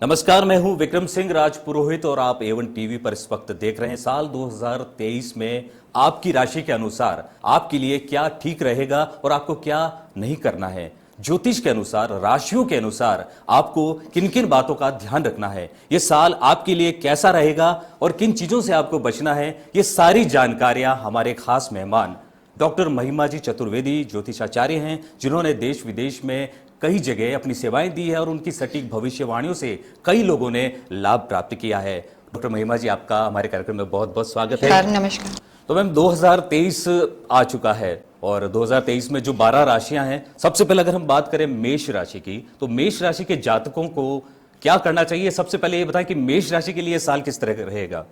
नमस्कार, मैं हूं विक्रम सिंह राजपुरोहित और आप A1 टीवी पर इस वक्त देख रहे हैं। साल 2023 में आपकी राशि के अनुसार आपके लिए क्या ठीक रहेगा और आपको क्या नहीं करना है। ज्योतिष के अनुसार, राशियों के अनुसार आपको किन किन बातों का ध्यान रखना है, ये साल आपके लिए कैसा रहेगा और किन चीजों से आपको बचना है, ये सारी जानकारियां हमारे खास मेहमान डॉक्टर महिमा जी चतुर्वेदी ज्योतिषाचार्य हैं, जिन्होंने देश विदेश में कई जगह अपनी सेवाएं दी है और उनकी सटीक भविष्यवाणियों से कई लोगों ने लाभ प्राप्त किया है। डॉक्टर महिमा जी, आपका हमारे कार्यक्रम में बहुत बहुत स्वागत है। नमस्कार। तो मैम, 2023 आ चुका है और 2023 में जो 12 राशियां हैं, सबसे पहले अगर हम बात करें मेष राशि की, तो मेष राशि के जातकों को क्या करना चाहिए? सबसे पहले ये बताएं कि मेष राशि के लिए साल किस तरह रहेगा।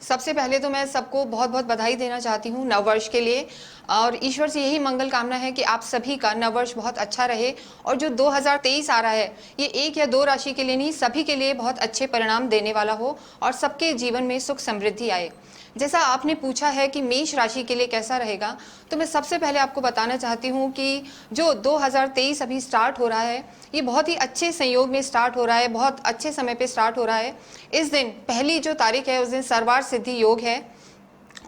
सबसे पहले तो मैं सबको बहुत बहुत बधाई देना चाहती हूँ नववर्ष के लिए, और ईश्वर से यही मंगल कामना है कि आप सभी का नववर्ष बहुत अच्छा रहे और जो 2023 आ रहा है ये एक या दो राशि के लिए नहीं, सभी के लिए बहुत अच्छे परिणाम देने वाला हो और सबके जीवन में सुख समृद्धि आए। जैसा आपने पूछा है कि मेष राशि के लिए कैसा रहेगा, तो मैं सबसे पहले आपको बताना चाहती हूँ कि जो 2023 अभी स्टार्ट हो रहा है ये बहुत ही अच्छे संयोग में स्टार्ट हो रहा है, बहुत अच्छे समय पे स्टार्ट हो रहा है। इस दिन पहली जो तारीख है उस दिन सर्वार्थ सिद्धि योग है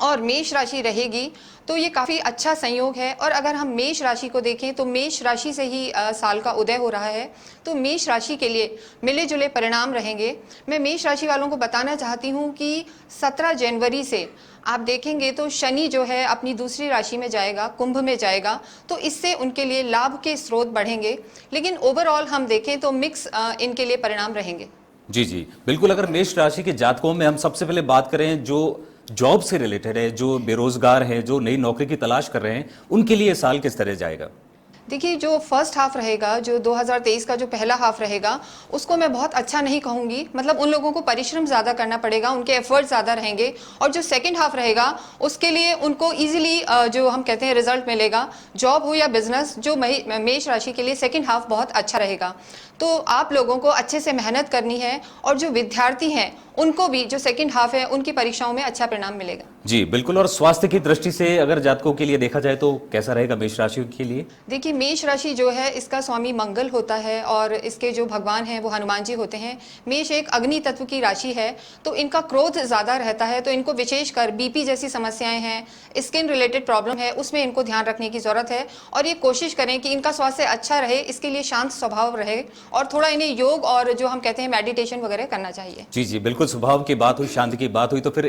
और मेष राशि रहेगी, तो ये काफ़ी अच्छा संयोग है। और अगर हम मेष राशि को देखें तो मेष राशि से ही साल का उदय हो रहा है, तो मेष राशि के लिए मिले जुले परिणाम रहेंगे। मैं मेष राशि वालों को बताना चाहती हूँ कि 17 जनवरी से आप देखेंगे तो शनि जो है अपनी दूसरी राशि में जाएगा, कुंभ में जाएगा, तो इससे उनके लिए लाभ के स्रोत बढ़ेंगे। लेकिन ओवरऑल हम देखें तो मिक्स इनके लिए परिणाम रहेंगे। जी जी बिल्कुल। अगर मेष राशि के जातकों में हम सबसे पहले बात करें जो जॉब से रिलेटेड है, जो बेरोजगार हैं, जो नई नौकरी की तलाश कर रहे हैं, उनके लिए साल किस तरह जाएगा? देखिए, जो फर्स्ट हाफ रहेगा, जो 2023 का जो पहला हाफ रहेगा, उसको मैं बहुत अच्छा नहीं कहूँगी। मतलब उन लोगों को परिश्रम ज़्यादा करना पड़ेगा, उनके एफर्ट ज़्यादा रहेंगे। और जो सेकंड हाफ रहेगा उसके लिए उनको इजीली जो हम कहते हैं रिजल्ट मिलेगा, जॉब हो या बिजनेस। जो मेष राशि के लिए सेकंड हाफ बहुत अच्छा रहेगा। तो आप लोगों को अच्छे से मेहनत करनी है और जो विद्यार्थी हैं उनको भी जो सेकंड हाफ है उनकी परीक्षाओं में अच्छा परिणाम मिलेगा। जी बिल्कुल। और स्वास्थ्य की दृष्टि से अगर जातकों के लिए देखा जाए तो कैसा रहेगा मेष राशि के लिए? देखिए, मेष राशि जो है इसका स्वामी मंगल होता है और इसके जो भगवान हैं वो हनुमान जी होते हैं। मेष एक अग्नि तत्व की राशि है, तो इनका क्रोध ज़्यादा रहता है, तो इनको विशेषकर बीपी जैसी समस्याएं हैं, स्किन रिलेटेड प्रॉब्लम है, उसमें इनको ध्यान रखने की ज़रूरत है। और ये कोशिश करें कि इनका स्वास्थ्य अच्छा रहे, इसके लिए शांत स्वभाव रहे और थोड़ा इन्हें योग और जो हम कहते हैं मेडिटेशन वगैरह करना चाहिए। जी जी बिल्कुल। स्वभाव की बात हुई, शांति की बात हुई, तो फिर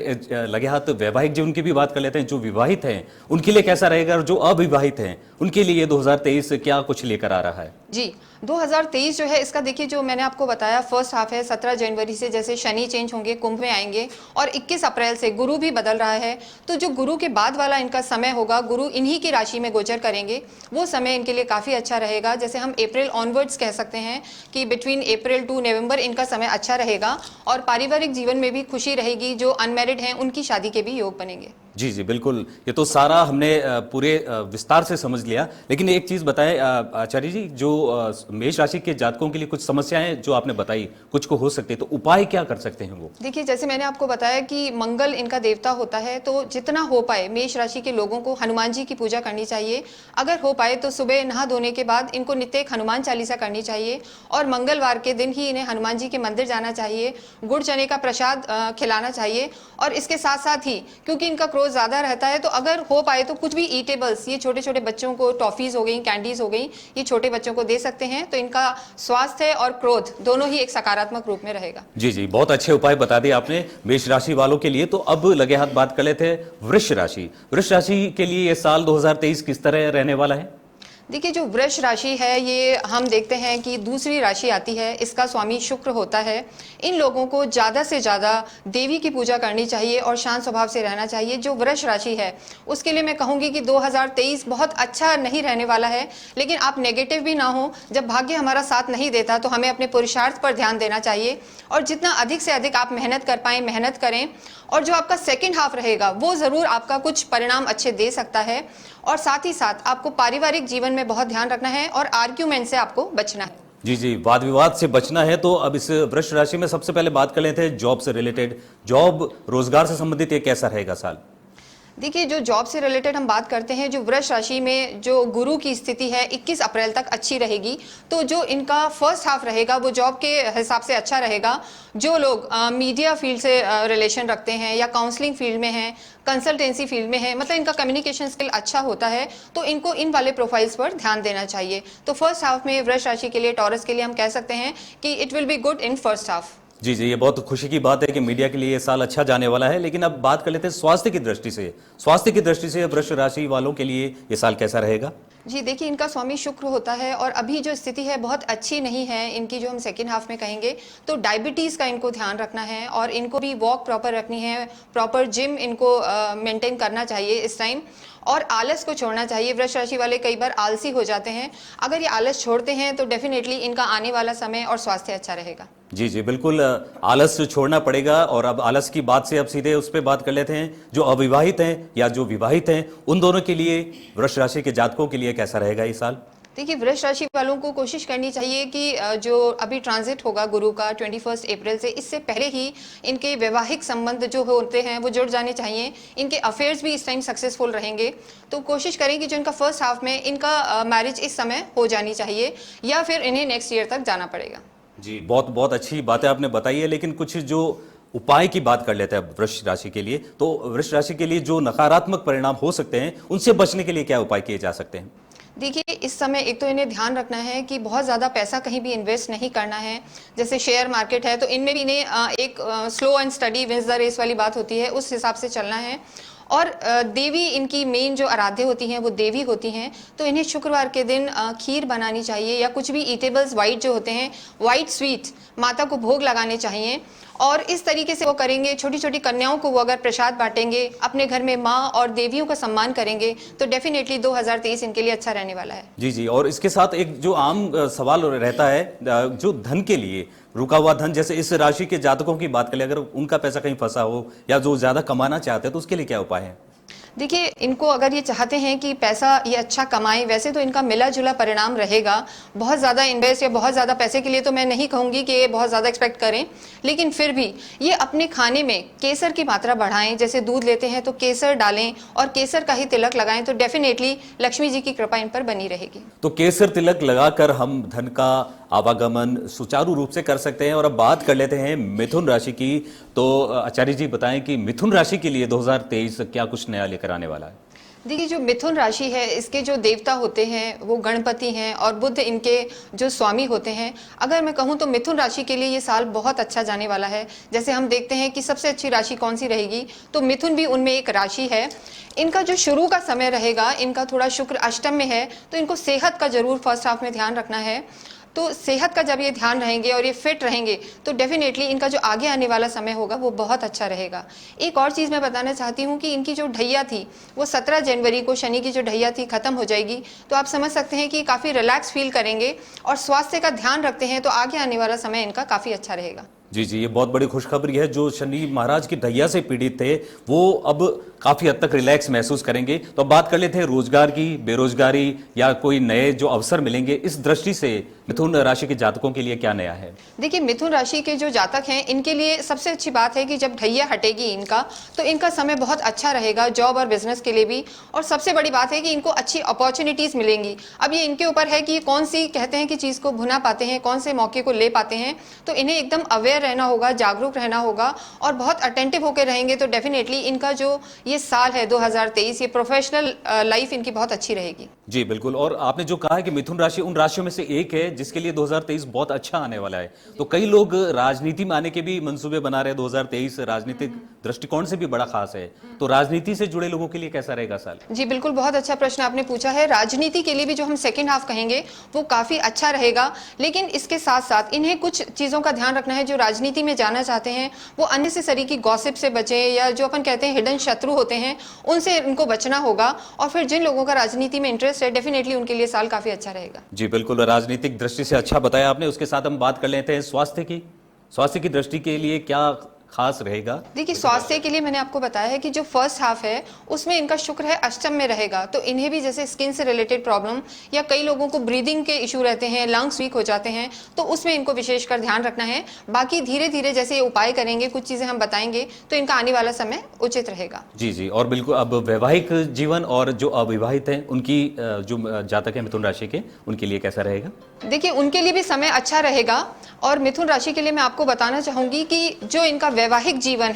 लगे हाथ वैवाहिक जीवन की भी बात कर लेते हैं। जो विवाहित हैं उनके लिए कैसा रहेगा और जो अविवाहित हैं उनके लिए 2023 क्या कुछ लेकर आ रहा है? जी, 2023 जो है इसका देखिए, जो मैंने आपको बताया फर्स्ट हाफ है 17 जनवरी से जैसे शनि चेंज होंगे, कुंभ में आएंगे और 21 अप्रैल से गुरु भी बदल रहा है। तो जो गुरु के बाद वाला इनका समय होगा, गुरु इन्हीं की राशि में गोचर करेंगे, वो समय इनके लिए काफ़ी अच्छा रहेगा। जैसे हम अप्रैल ऑनवर्ड्स कह सकते हैं कि बिटवीन अप्रैल टू नवंबर इनका समय अच्छा रहेगा और पारिवारिक जीवन में भी खुशी रहेगी। जो अनमैरिड हैं उनकी शादी के भी योग बनेंगे। जी जी बिल्कुल। ये तो सारा हमने पूरे विस्तार से समझ लिया, लेकिन एक चीज बताएं आचार्य जी, जो मेष राशि के जातकों के लिए कुछ समस्याएं जो आपने बताई कुछ को हो सकते हैं, तो उपाय क्या कर सकते हैं वो? देखिए, जैसे मैंने आपको बताया कि मंगल इनका देवता होता है, तो जितना हो पाए मेष राशि के लोगों को हनुमान जी की पूजा करनी चाहिए। अगर हो पाए तो सुबह नहा धोने के बाद इनको नित्य एक हनुमान चालीसा करनी चाहिए और मंगलवार के दिन ही इन्हें हनुमान जी के मंदिर जाना चाहिए, गुड़ चने का प्रसाद खिलाना चाहिए। और इसके साथ साथ ही क्योंकि इनका क्रोध ज़्यादा रहता है, तो अगर हो पाए तो कुछ भी ईटेबल्स, ये छोटे छोटे बच्चों को टॉफीज हो गई, कैंडीज हो गई, ये छोटे बच्चों को दे सकते हैं, तो इनका स्वास्थ्य और क्रोध दोनों ही एक सकारात्मक रूप में रहेगा। जी जी, बहुत अच्छे उपाय बता दिए आपने मेष राशि वालों के लिए। तो अब लगे हाथ बात कर लेते हैं वृष राशि। वृष राशि के लिए ये साल 2023 किस तरह रहने वाला है? देखिए, जो वृष राशि है ये हम देखते हैं कि दूसरी राशि आती है, इसका स्वामी शुक्र होता है। इन लोगों को ज़्यादा से ज़्यादा देवी की पूजा करनी चाहिए और शांत स्वभाव से रहना चाहिए। जो वृष राशि है उसके लिए मैं कहूँगी कि 2023 बहुत अच्छा नहीं रहने वाला है, लेकिन आप नेगेटिव भी ना हो। जब भाग्य हमारा साथ नहीं देता तो हमें अपने पुरुषार्थ पर ध्यान देना चाहिए और जितना अधिक से अधिक आप मेहनत कर पाएँ मेहनत करें। और जो आपका सेकंड हाफ रहेगा वो ज़रूर आपका कुछ परिणाम अच्छे दे सकता है। और साथ ही साथ आपको पारिवारिक जीवन में बहुत ध्यान रखना है और आर्ग्यूमेंट से आपको बचना है। जी जी, वाद विवाद से बचना है। तो अब इस वृष राशि में सबसे पहले बात कर लेते हैं जॉब से रिलेटेड, जॉब रोजगार से संबंधित ये कैसा रहेगा साल? देखिए, जो जॉब से रिलेटेड हम बात करते हैं, जो वृष राशि में जो गुरु की स्थिति है 21 अप्रैल तक अच्छी रहेगी। तो जो इनका फर्स्ट हाफ रहेगा वो जॉब के हिसाब से अच्छा रहेगा। जो लोग मीडिया फील्ड से रिलेशन रखते हैं या काउंसलिंग फील्ड में हैं, कंसल्टेंसी फील्ड में है, मतलब इनका कम्युनिकेशन स्किल अच्छा होता है, तो इनको इन वाले प्रोफाइल्स पर ध्यान देना चाहिए। तो फर्स्ट हाफ में वृष राशि के लिए, टॉरस के लिए हम कह सकते हैं कि it will be good in first half. जी जी, ये बहुत खुशी की बात है कि मीडिया के लिए ये साल अच्छा जाने वाला है। लेकिन अब बात कर लेते हैं स्वास्थ्य की दृष्टि से। स्वास्थ्य की दृष्टि से वृष राशि वालों के लिए ये साल कैसा रहेगा? जी देखिए, इनका स्वामी शुक्र होता है और अभी जो स्थिति है बहुत अच्छी नहीं है इनकी, जो हम सेकेंड हाफ में कहेंगे। तो डायबिटीज़ का इनको ध्यान रखना है और इनको भी वॉक प्रॉपर रखनी है, प्रॉपर जिम इनको मेंटेन करना चाहिए इस टाइम, और आलस को छोड़ना चाहिए। वृष राशि वाले कई बार आलसी हो जाते हैं, अगर ये आलस छोड़ते हैं तो डेफिनेटली इनका आने वाला समय और स्वास्थ्य अच्छा रहेगा। जी जी बिल्कुल, आलस छोड़ना पड़ेगा। और अब आलस की बात से अब सीधे उस पर बात कर लेते हैं, जो अविवाहित हैं या जो विवाहित हैं, उन दोनों के लिए, वृष राशि के जातकों के लिए कैसा रहेगा ये साल? देखिए, वृष राशि वालों को कोशिश करनी चाहिए कि जो अभी ट्रांजिट होगा गुरु का 21 अप्रैल से, इससे पहले ही इनके वैवाहिक संबंध जो होते हैं वो जुड़ जाने चाहिए। इनके अफेयर्स भी इस टाइम सक्सेसफुल रहेंगे। तो कोशिश करें कि जो इनका फर्स्ट हाफ में इनका मैरिज इस समय हो जानी चाहिए, या फिर इन्हें नेक्स्ट ईयर तक जाना पड़ेगा। जी, बहुत बहुत अच्छी बातें आपने बताई है। लेकिन कुछ जो उपाय की बात कर लेते हैं वृष राशि के लिए, तो वृष राशि के लिए जो नकारात्मक परिणाम हो सकते हैं, उनसे बचने के लिए क्या उपाय किए जा सकते हैं? देखिए, इस समय एक तो इन्हें ध्यान रखना है कि बहुत ज़्यादा पैसा कहीं भी इन्वेस्ट नहीं करना है। जैसे शेयर मार्केट है तो इनमें भी इन्हें एक slow and steady wins the race वाली बात होती है, उस हिसाब से चलना है। और देवी इनकी मेन जो आराध्य होती हैं वो देवी होती हैं, तो इन्हें शुक्रवार के दिन खीर बनानी चाहिए या कुछ भी ईटेबल्स वाइट जो होते हैं, वाइट स्वीट माता को भोग लगाने चाहिए। और इस तरीके से वो करेंगे, छोटी छोटी कन्याओं को वो अगर प्रसाद बांटेंगे, अपने घर में माँ और देवियों का सम्मान करेंगे, तो डेफिनेटली 2023 इनके लिए अच्छा रहने वाला है। जी जी, और इसके साथ एक जो आम सवाल रहता है, जो धन के लिए रुका हुआ धन, जैसे इस राशि के जातकों की बात करें, अगर उनका पैसा कहीं फंसा हो या जो ज्यादा कमाना चाहते हैं, तो उसके लिए क्या उपाय है? देखिए, इनको अगर ये चाहते हैं कि पैसा ये अच्छा कमाएं, वैसे तो इनका मिला जुला परिणाम रहेगा। बहुत ज़्यादा इन्वेस्ट या बहुत ज़्यादा पैसे के लिए तो मैं नहीं कहूँगी कि ये बहुत ज़्यादा एक्सपेक्ट करें, लेकिन फिर भी ये अपने खाने में केसर की मात्रा बढ़ाएं। जैसे दूध लेते हैं तो केसर डालें और केसर का ही तिलक लगाएं, तो डेफिनेटली लक्ष्मी जी की कृपा इन पर बनी रहेगी। तो केसर तिलक लगाकर हम धन का आवागमन सुचारू रूप से कर सकते हैं। और अब बात कर लेते हैं मिथुन राशि की। तो आचार्य जी बताएं कि मिथुन राशि के लिए 2023 क्या कुछ नया लेकर आने वाला है? देखिए, जो मिथुन राशि है इसके जो देवता होते हैं वो गणपति हैं और बुध इनके जो स्वामी होते हैं। अगर मैं कहूँ तो मिथुन राशि के लिए ये साल बहुत अच्छा जाने वाला है। जैसे हम देखते हैं कि सबसे अच्छी राशि कौन सी रहेगी, तो मिथुन भी उनमें एक राशि है। इनका जो शुरू का समय रहेगा, इनका थोड़ा शुक्र अष्टम में है, तो इनको सेहत का जरूर फर्स्ट हाफ में ध्यान रखना है। तो सेहत का जब ये ध्यान रहेंगे और ये फिट रहेंगे, तो डेफिनेटली इनका जो आगे आने वाला समय होगा वो बहुत अच्छा रहेगा। एक और चीज़ मैं बताना चाहती हूँ कि इनकी जो ढैया थी वो 17 जनवरी को शनि की जो ढैया थी खत्म हो जाएगी, तो आप समझ सकते हैं कि काफ़ी रिलैक्स फील करेंगे और स्वास्थ्य का ध्यान रखते हैं तो आगे आने वाला समय इनका काफ़ी अच्छा रहेगा। जी जी, ये बहुत बड़ी खुशखबरी है। जो शनि महाराज की ढैया से पीड़ित थे वो अब काफी हद तक रिलैक्स महसूस करेंगे। तो अब बात कर लेते हैं रोजगार की, बेरोजगारी या कोई नए जो अवसर मिलेंगे, इस दृष्टि से मिथुन राशि के जातकों के लिए क्या नया है? देखिए, मिथुन राशि के जो जातक हैं इनके लिए सबसे अच्छी बात है कि जब ढैया हटेगी इनका, तो इनका समय बहुत अच्छा रहेगा जॉब और बिजनेस के लिए भी। और सबसे बड़ी बात है कि इनको अच्छी अपॉर्चुनिटीज मिलेंगी। अब ये इनके ऊपर है कि ये कौन सी कहते हैं कि चीज़ को भुना पाते हैं, कौन से मौके को ले पाते हैं। तो इन्हें एकदम अवेयर रहना होगा, जागरूक रहना होगा और बहुत अटेंटिव होकर रहेंगे, तो डेफिनेटली इनका जो ये साल है 2023, ये प्रोफेशनल लाइफ इनकी बहुत अच्छी रहेगी। जी बिल्कुल। और आपने जो कहा है कि मिथुन राशि उन राशियों में से एक है जिसके लिए 2023 बहुत अच्छा आने वाला है, तो कई लोग राजनीति में आने के भी मंसूबे बना रहे हैं। 2023 राजनीतिक दृष्टिकोण से भी बड़ा खास है, तो राजनीति से जुड़े लोगों के लिए कैसा रहेगा साल? जी बिल्कुल, बहुत अच्छा प्रश्न आपने पूछा है। राजनीति के लिए भी जो हम सेकेंड हाफ कहेंगे वो काफ़ी अच्छा रहेगा, लेकिन इसके साथ साथ इन्हें कुछ चीज़ों का ध्यान रखना है। जो राजनीति में जाना चाहते हैं वो अननेसेसरी की गॉसिप से बचें, या जो अपन कहते हैं हिडन शत्रु होते हैं उनसे इनको बचना होगा। और फिर जिन लोगों का राजनीति में इंटरेस्ट है, डेफिनेटली उनके लिए साल काफ़ी अच्छा रहेगा। जी बिल्कुल, राजनीतिक दृष्टि से अच्छा बताया आपने। उसके साथ हम बात कर लेते हैं स्वास्थ्य की। स्वास्थ्य की दृष्टि के लिए क्या खास रहेगा? देखिए, स्वास्थ्य के लिए मैंने आपको बताया है कि जो फर्स्ट हाफ है उसमें इनका शुक्र है अष्टम में रहेगा, तो इन्हें भी जैसे स्किन से रिलेटेड प्रॉब्लम या कई लोगों को ब्रीदिंग के इशू रहते हैं, लंग्स वीक हो जाते हैं, तो उसमें इनको विशेषकर ध्यान रखना है। बाकी धीरे धीरे जैसे ये उपाय करेंगे, कुछ चीजें हम बताएंगे, तो इनका आने वाला समय उचित रहेगा। जी जी, और बिल्कुल अब वैवाहिक जीवन और जो अविवाहित हैं उनकी जो जातक है मिथुन राशि के, उनके लिए कैसा रहेगा? देखिए, उनके लिए भी समय अच्छा रहेगा। और मिथुन राशि के लिए मैं आपको बताना चाहूंगी कि जो इनका वैवाहिक जीवन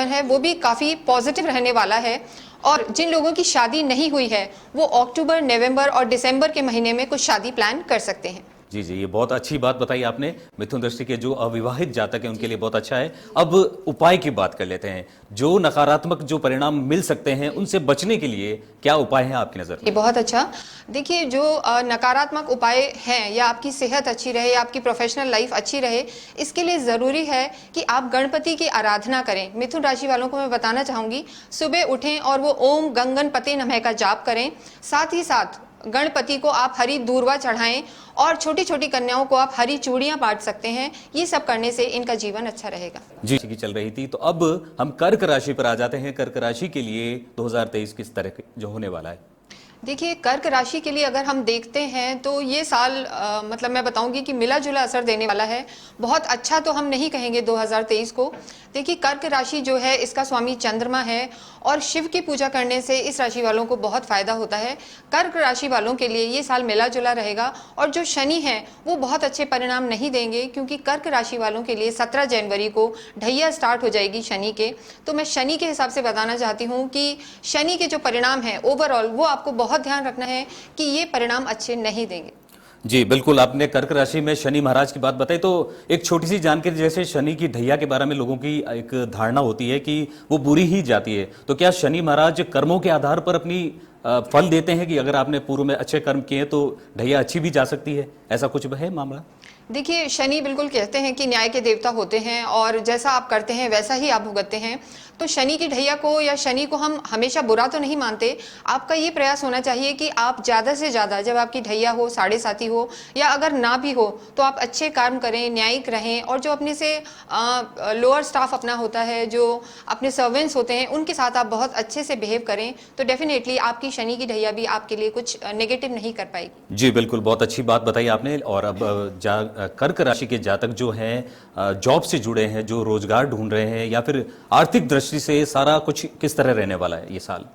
है वो भी काफी पॉजिटिव रहने वाला है। और जिन लोगों की शादी नहीं हुई है वो अक्टूबर, नवंबर और दिसंबर के महीने में कुछ शादी प्लान कर सकते हैं। जी जी, ये बहुत अच्छी बात बताई आपने। मिथुन राशि के जो अविवाहित जातक हैं उनके लिए बहुत अच्छा है। अब उपाय की बात कर लेते हैं। जो नकारात्मक जो परिणाम मिल सकते हैं उनसे बचने के लिए क्या उपाय हैं आपकी नजर में? ये बहुत अच्छा। देखिए, जो नकारात्मक उपाय हैं, या आपकी सेहत अच्छी रहे या आपकी प्रोफेशनल लाइफ अच्छी रहे, इसके लिए ज़रूरी है कि आप गणपति की आराधना करें। मिथुन राशि वालों को मैं बताना चाहूँगी, सुबह उठें और वो ओम गंगनपते नमः का जाप करें। साथ ही साथ गणपति को आप हरी दूर्वा चढ़ाएं और छोटी छोटी कन्याओं को आप हरी चूड़ियां बांट सकते हैं। ये सब करने से इनका जीवन अच्छा रहेगा। जी की चल रही थी, तो अब हम कर्क राशि पर आ जाते हैं। कर्क राशि के लिए 2023 किस तरह जो होने वाला है? देखिए, कर्क राशि के लिए अगर हम देखते हैं तो ये साल मतलब मैं बताऊंगी कि मिला जुला असर देने वाला है। बहुत अच्छा तो हम नहीं कहेंगे 2023 को। देखिए, कर्क राशि जो है इसका स्वामी चंद्रमा है और शिव की पूजा करने से इस राशि वालों को बहुत फायदा होता है। कर्क राशि वालों के लिए ये साल मिला जुला रहेगा। और जो शनि है वो बहुत अच्छे परिणाम नहीं देंगे, क्योंकि कर्क राशि वालों के लिए 17 जनवरी को ढैया स्टार्ट हो जाएगी शनि के। तो मैं शनि के हिसाब से बताना चाहती हूँ कि शनि के जो परिणाम है ओवरऑल वो आपको बहुत ध्यान रखना है कि ये परिणाम अच्छे नहीं देंगे। जी बिल्कुल, आपने कर्क राशि में शनि महाराज की बात बताई, तो एक छोटी सी जानकारी, जैसे शनि की ढैया के बारे में लोगों की एक धारणा होती है कि वो बुरी ही जाती है, तो क्या शनि महाराज कर्मों के आधार पर अपनी फल देते हैं कि अगर आपने पूर्व में अच्छे कर्म किए तो ढैया अच्छी भी जा सकती है? ऐसा कुछ है मामला? देखिए, शनि बिल्कुल कहते हैं कि न्याय के देवता होते हैं और जैसा आप करते हैं वैसा ही आप भुगतते हैं। तो शनि की ढैया को या शनि को हम हमेशा बुरा तो नहीं मानते। आपका ये प्रयास होना चाहिए कि आप ज़्यादा से ज़्यादा, जब आपकी ढैया हो, साढ़े साथी हो या अगर ना भी हो, तो आप अच्छे कर्म करें, न्यायिक रहें। और जो अपने से लोअर स्टाफ अपना होता है, जो अपने सर्वेंट्स होते हैं, उनके साथ आप बहुत अच्छे से बिहेव करें, तो डेफिनेटली आपकी शनि की ढैया भी आपके लिए कुछ नेगेटिव नहीं कर पाएगी। जी बिल्कुल, बहुत अच्छी बात बताई आपने। और अब कर्क राशि के जातक जो हैं जॉब से जुड़े हैं, जो रोजगार ढूंढ रहे हैं, या फिर आर्थिक दृष्टि से सारा कुछ किस तरह रहने वाला है ये साल?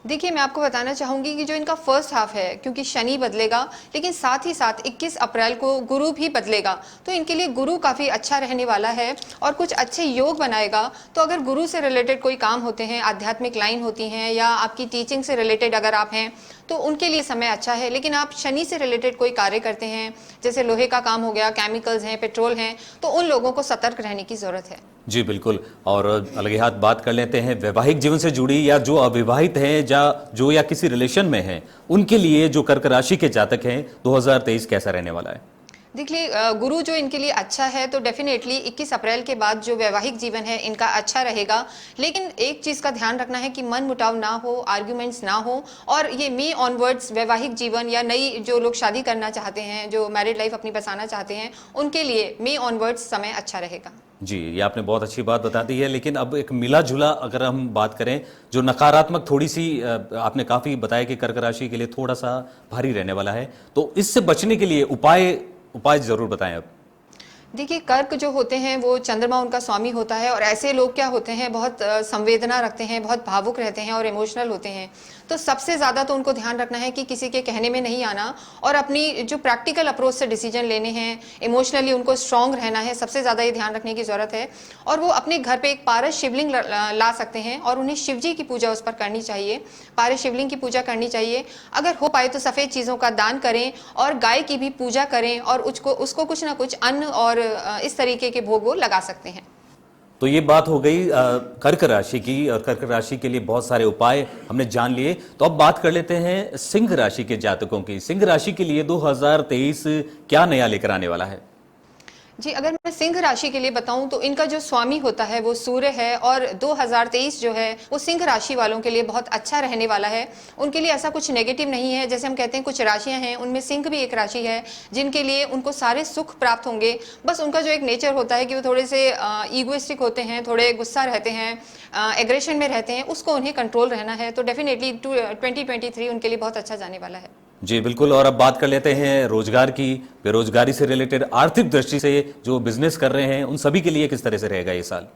देखिए, मैं आपको बताना चाहूंगी कि जो इनका फर्स्ट हाफ है, क्योंकि शनि बदलेगा, लेकिन साथ ही साथ 21 अप्रैल को गुरु भी बदलेगा, तो इनके लिए गुरु काफ़ी अच्छा रहने वाला है और कुछ अच्छे योग बनाएगा। तो अगर गुरु से रिलेटेड कोई काम होते हैं, आध्यात्मिक लाइन होती हैं, या आपकी टीचिंग से रिलेटेड अगर आप हैं, तो उनके लिए समय अच्छा है। लेकिन आप शनि से रिलेटेड कोई कार्य करते हैं, जैसे लोहे का काम हो गया, केमिकल्स हैं, पेट्रोल हैं, तो उन लोगों को सतर्क रहने की ज़रूरत है। जी बिल्कुल। और अलग हाथ बात कर लेते हैं वैवाहिक जीवन से जुड़ी, या जो अविवाहित हैं जो या किसी रिलेशन में हैं, उनके लिए जो कर्क राशि के जातक हैं 2023 कैसा रहने वाला है? देखिए, गुरु जो इनके लिए अच्छा है, तो डेफिनेटली 21 अप्रैल के बाद जो वैवाहिक जीवन है इनका अच्छा रहेगा। लेकिन एक चीज़ का ध्यान रखना है कि मन मुटाव ना हो, आर्ग्यूमेंट्स ना हो। और ये मई ऑनवर्ड्स वैवाहिक जीवन, या नई जो लोग शादी करना चाहते हैं, जो मैरिड लाइफ अपनी बसाना चाहते हैं, उनके लिए मई ऑनवर्ड्स समय अच्छा रहेगा। जी, ये आपने बहुत अच्छी बात बता दी है। लेकिन अब एक मिला जुला अगर हम बात करें, जो नकारात्मक थोड़ी सी आपने काफ़ी बताया कि कर्क राशि के लिए थोड़ा सा भारी रहने वाला है, तो इससे बचने के लिए उपाय जरूर बताएं अब। देखिए, कर्क जो होते हैं वो चंद्रमा उनका स्वामी होता है, और ऐसे लोग क्या होते हैं, बहुत संवेदना रखते हैं, बहुत भावुक रहते हैं और इमोशनल होते हैं। तो सबसे ज़्यादा तो उनको ध्यान रखना है कि किसी के कहने में नहीं आना, और अपनी जो प्रैक्टिकल अप्रोच से डिसीजन लेने हैं, इमोशनली उनको स्ट्रांग रहना है, सबसे ज़्यादा ये ध्यान रखने की ज़रूरत है। और वो अपने घर पे एक पारस शिवलिंग ला सकते हैं, और उन्हें शिव जी की पूजा उस पर करनी चाहिए, पारस शिवलिंग की पूजा करनी चाहिए। अगर हो पाए तो सफ़ेद चीज़ों का दान करें, और गाय की भी पूजा करें, और उसको कुछ ना कुछ अन्न और इस तरीके के भोग वो लगा सकते हैं। तो ये बात हो गई कर्क राशि की, और कर्क राशि के लिए बहुत सारे उपाय हमने जान लिए। तो अब बात कर लेते हैं सिंह राशि के जातकों की। सिंह राशि के लिए 2023 क्या नया लेकर आने वाला है? जी, अगर मैं सिंह राशि के लिए बताऊं तो इनका जो स्वामी होता है वो सूर्य है और 2023 जो है वो सिंह राशि वालों के लिए बहुत अच्छा रहने वाला है। उनके लिए ऐसा कुछ नेगेटिव नहीं है। जैसे हम कहते हैं कुछ राशियां हैं, उनमें सिंह भी एक राशि है जिनके लिए उनको सारे सुख प्राप्त होंगे। बस उनका जो एक नेचर होता है कि वो थोड़े से ईगोइस्टिक होते हैं, थोड़े गुस्सा रहते हैं, एग्रेशन में रहते हैं, उसको उन्हें कंट्रोल रहना है। तो डेफिनेटली 2023 उनके लिए बहुत अच्छा जाने वाला है। जी बिल्कुल। और अब बात कर लेते हैं रोजगार की, बेरोजगारी से रिलेटेड, आर्थिक दृष्टि से जो बिजनेस कर रहे हैं उन सभी के लिए किस तरह से रहेगा ये साल?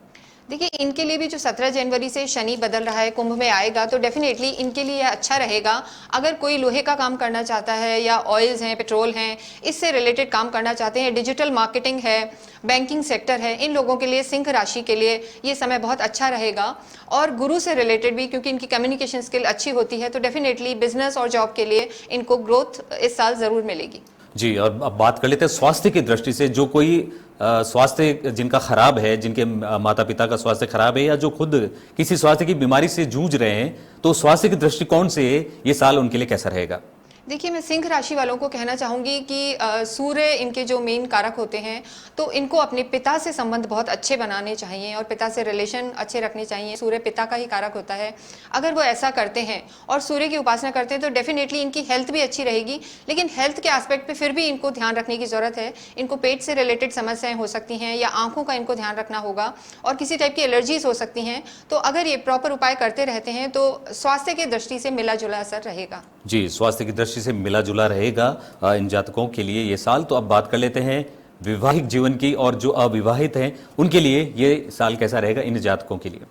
देखिए, इनके लिए भी जो 17 जनवरी से शनि बदल रहा है, कुंभ में आएगा, तो डेफिनेटली इनके लिए यह अच्छा रहेगा। अगर कोई लोहे का काम करना चाहता है या ऑयल्स हैं, पेट्रोल हैं, इससे रिलेटेड काम करना चाहते हैं, डिजिटल मार्केटिंग है, बैंकिंग सेक्टर है, इन लोगों के लिए, सिंह राशि के लिए ये समय बहुत अच्छा रहेगा। और गुरु से रिलेटेड भी, क्योंकि इनकी कम्युनिकेशन स्किल अच्छी होती है, तो डेफिनेटली बिजनेस और जॉब के लिए इनको ग्रोथ इस साल जरूर मिलेगी। जी, और अब बात कर लेते हैं स्वास्थ्य की दृष्टि से। जो कोई स्वास्थ्य जिनका खराब है, जिनके माता पिता का स्वास्थ्य खराब है या जो खुद किसी स्वास्थ्य की बीमारी से जूझ रहे हैं, तो स्वास्थ्य के दृष्टिकोण से ये साल उनके लिए कैसा रहेगा? देखिए, मैं सिंह राशि वालों को कहना चाहूंगी कि सूर्य इनके जो मेन कारक होते हैं, तो इनको अपने पिता से संबंध बहुत अच्छे बनाने चाहिए और पिता से रिलेशन अच्छे रखने चाहिए। सूर्य पिता का ही कारक होता है। अगर वो ऐसा करते हैं और सूर्य की उपासना करते हैं तो डेफिनेटली इनकी हेल्थ भी अच्छी रहेगी। लेकिन हेल्थ के एस्पेक्ट पे फिर भी इनको ध्यान रखने की जरूरत है। इनको पेट से रिलेटेड समस्याएं हो सकती हैं या आंखों का इनको ध्यान रखना होगा और किसी टाइप की एलर्जीज हो सकती हैं। तो अगर ये प्रॉपर उपाय करते रहते हैं तो स्वास्थ्य की दृष्टि से मिला जुला असर रहेगा। जी, स्वास्थ्य की दृष्टि से मिला जुला रहेगा इन जातकों के लिए ये साल। तो अब बात कर लेते हैं वैवाहिक जीवन की, और जो अविवाहित हैं उनके लिए ये साल कैसा रहेगा इन जातकों के लिए?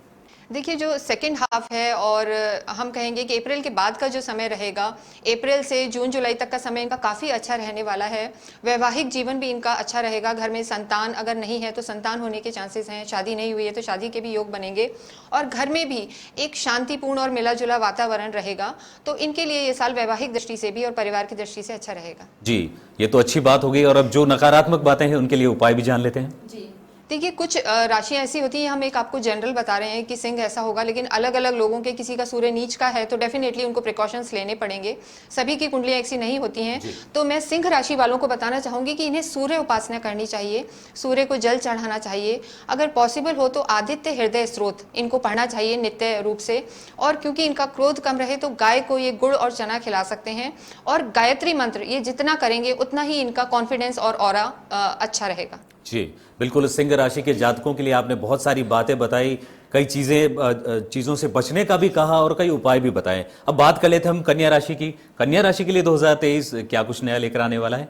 देखिए, जो सेकेंड हाफ है और हम कहेंगे कि अप्रैल के बाद का जो समय रहेगा, अप्रैल से जून जुलाई तक का समय इनका काफ़ी अच्छा रहने वाला है। वैवाहिक जीवन भी इनका अच्छा रहेगा। घर में संतान अगर नहीं है तो संतान होने के चांसेस हैं। शादी नहीं हुई है तो शादी के भी योग बनेंगे और घर में भी एक शांतिपूर्ण और मिला जुला वातावरण रहेगा। तो इनके लिए ये साल वैवाहिक दृष्टि से भी और परिवार की दृष्टि से अच्छा रहेगा। जी, ये तो अच्छी बात हो गई। और अब जो नकारात्मक बातें हैं उनके लिए उपाय भी जान लेते हैं। जी, देखिए, कुछ राशियां ऐसी होती हैं, हम एक आपको जनरल बता रहे हैं कि सिंह ऐसा होगा, लेकिन अलग अलग लोगों के किसी का सूर्य नीच का है तो डेफिनेटली उनको प्रिकॉशंस लेने पड़ेंगे। सभी की कुंडलियां ऐसी नहीं होती हैं। तो मैं सिंह राशि वालों को बताना चाहूंगी कि इन्हें सूर्य उपासना करनी चाहिए, सूर्य को जल चढ़ाना चाहिए। अगर पॉसिबल हो तो आदित्य हृदय स्रोत इनको पढ़ना चाहिए नित्य रूप से। और क्योंकि इनका क्रोध कम रहे तो गाय को ये गुड़ और चना खिला सकते हैं। और गायत्री मंत्र ये जितना करेंगे उतना ही इनका कॉन्फिडेंस और ऑरा अच्छा रहेगा। जी बिल्कुल। सिंह राशि के जातकों के लिए आपने बहुत सारी बातें बताई, कई चीज़ों से बचने का भी कहा और कई उपाय भी बताए। अब बात कर लेते हैं हम कन्या राशि की। कन्या राशि के लिए 2023 क्या कुछ नया लेकर आने वाला है?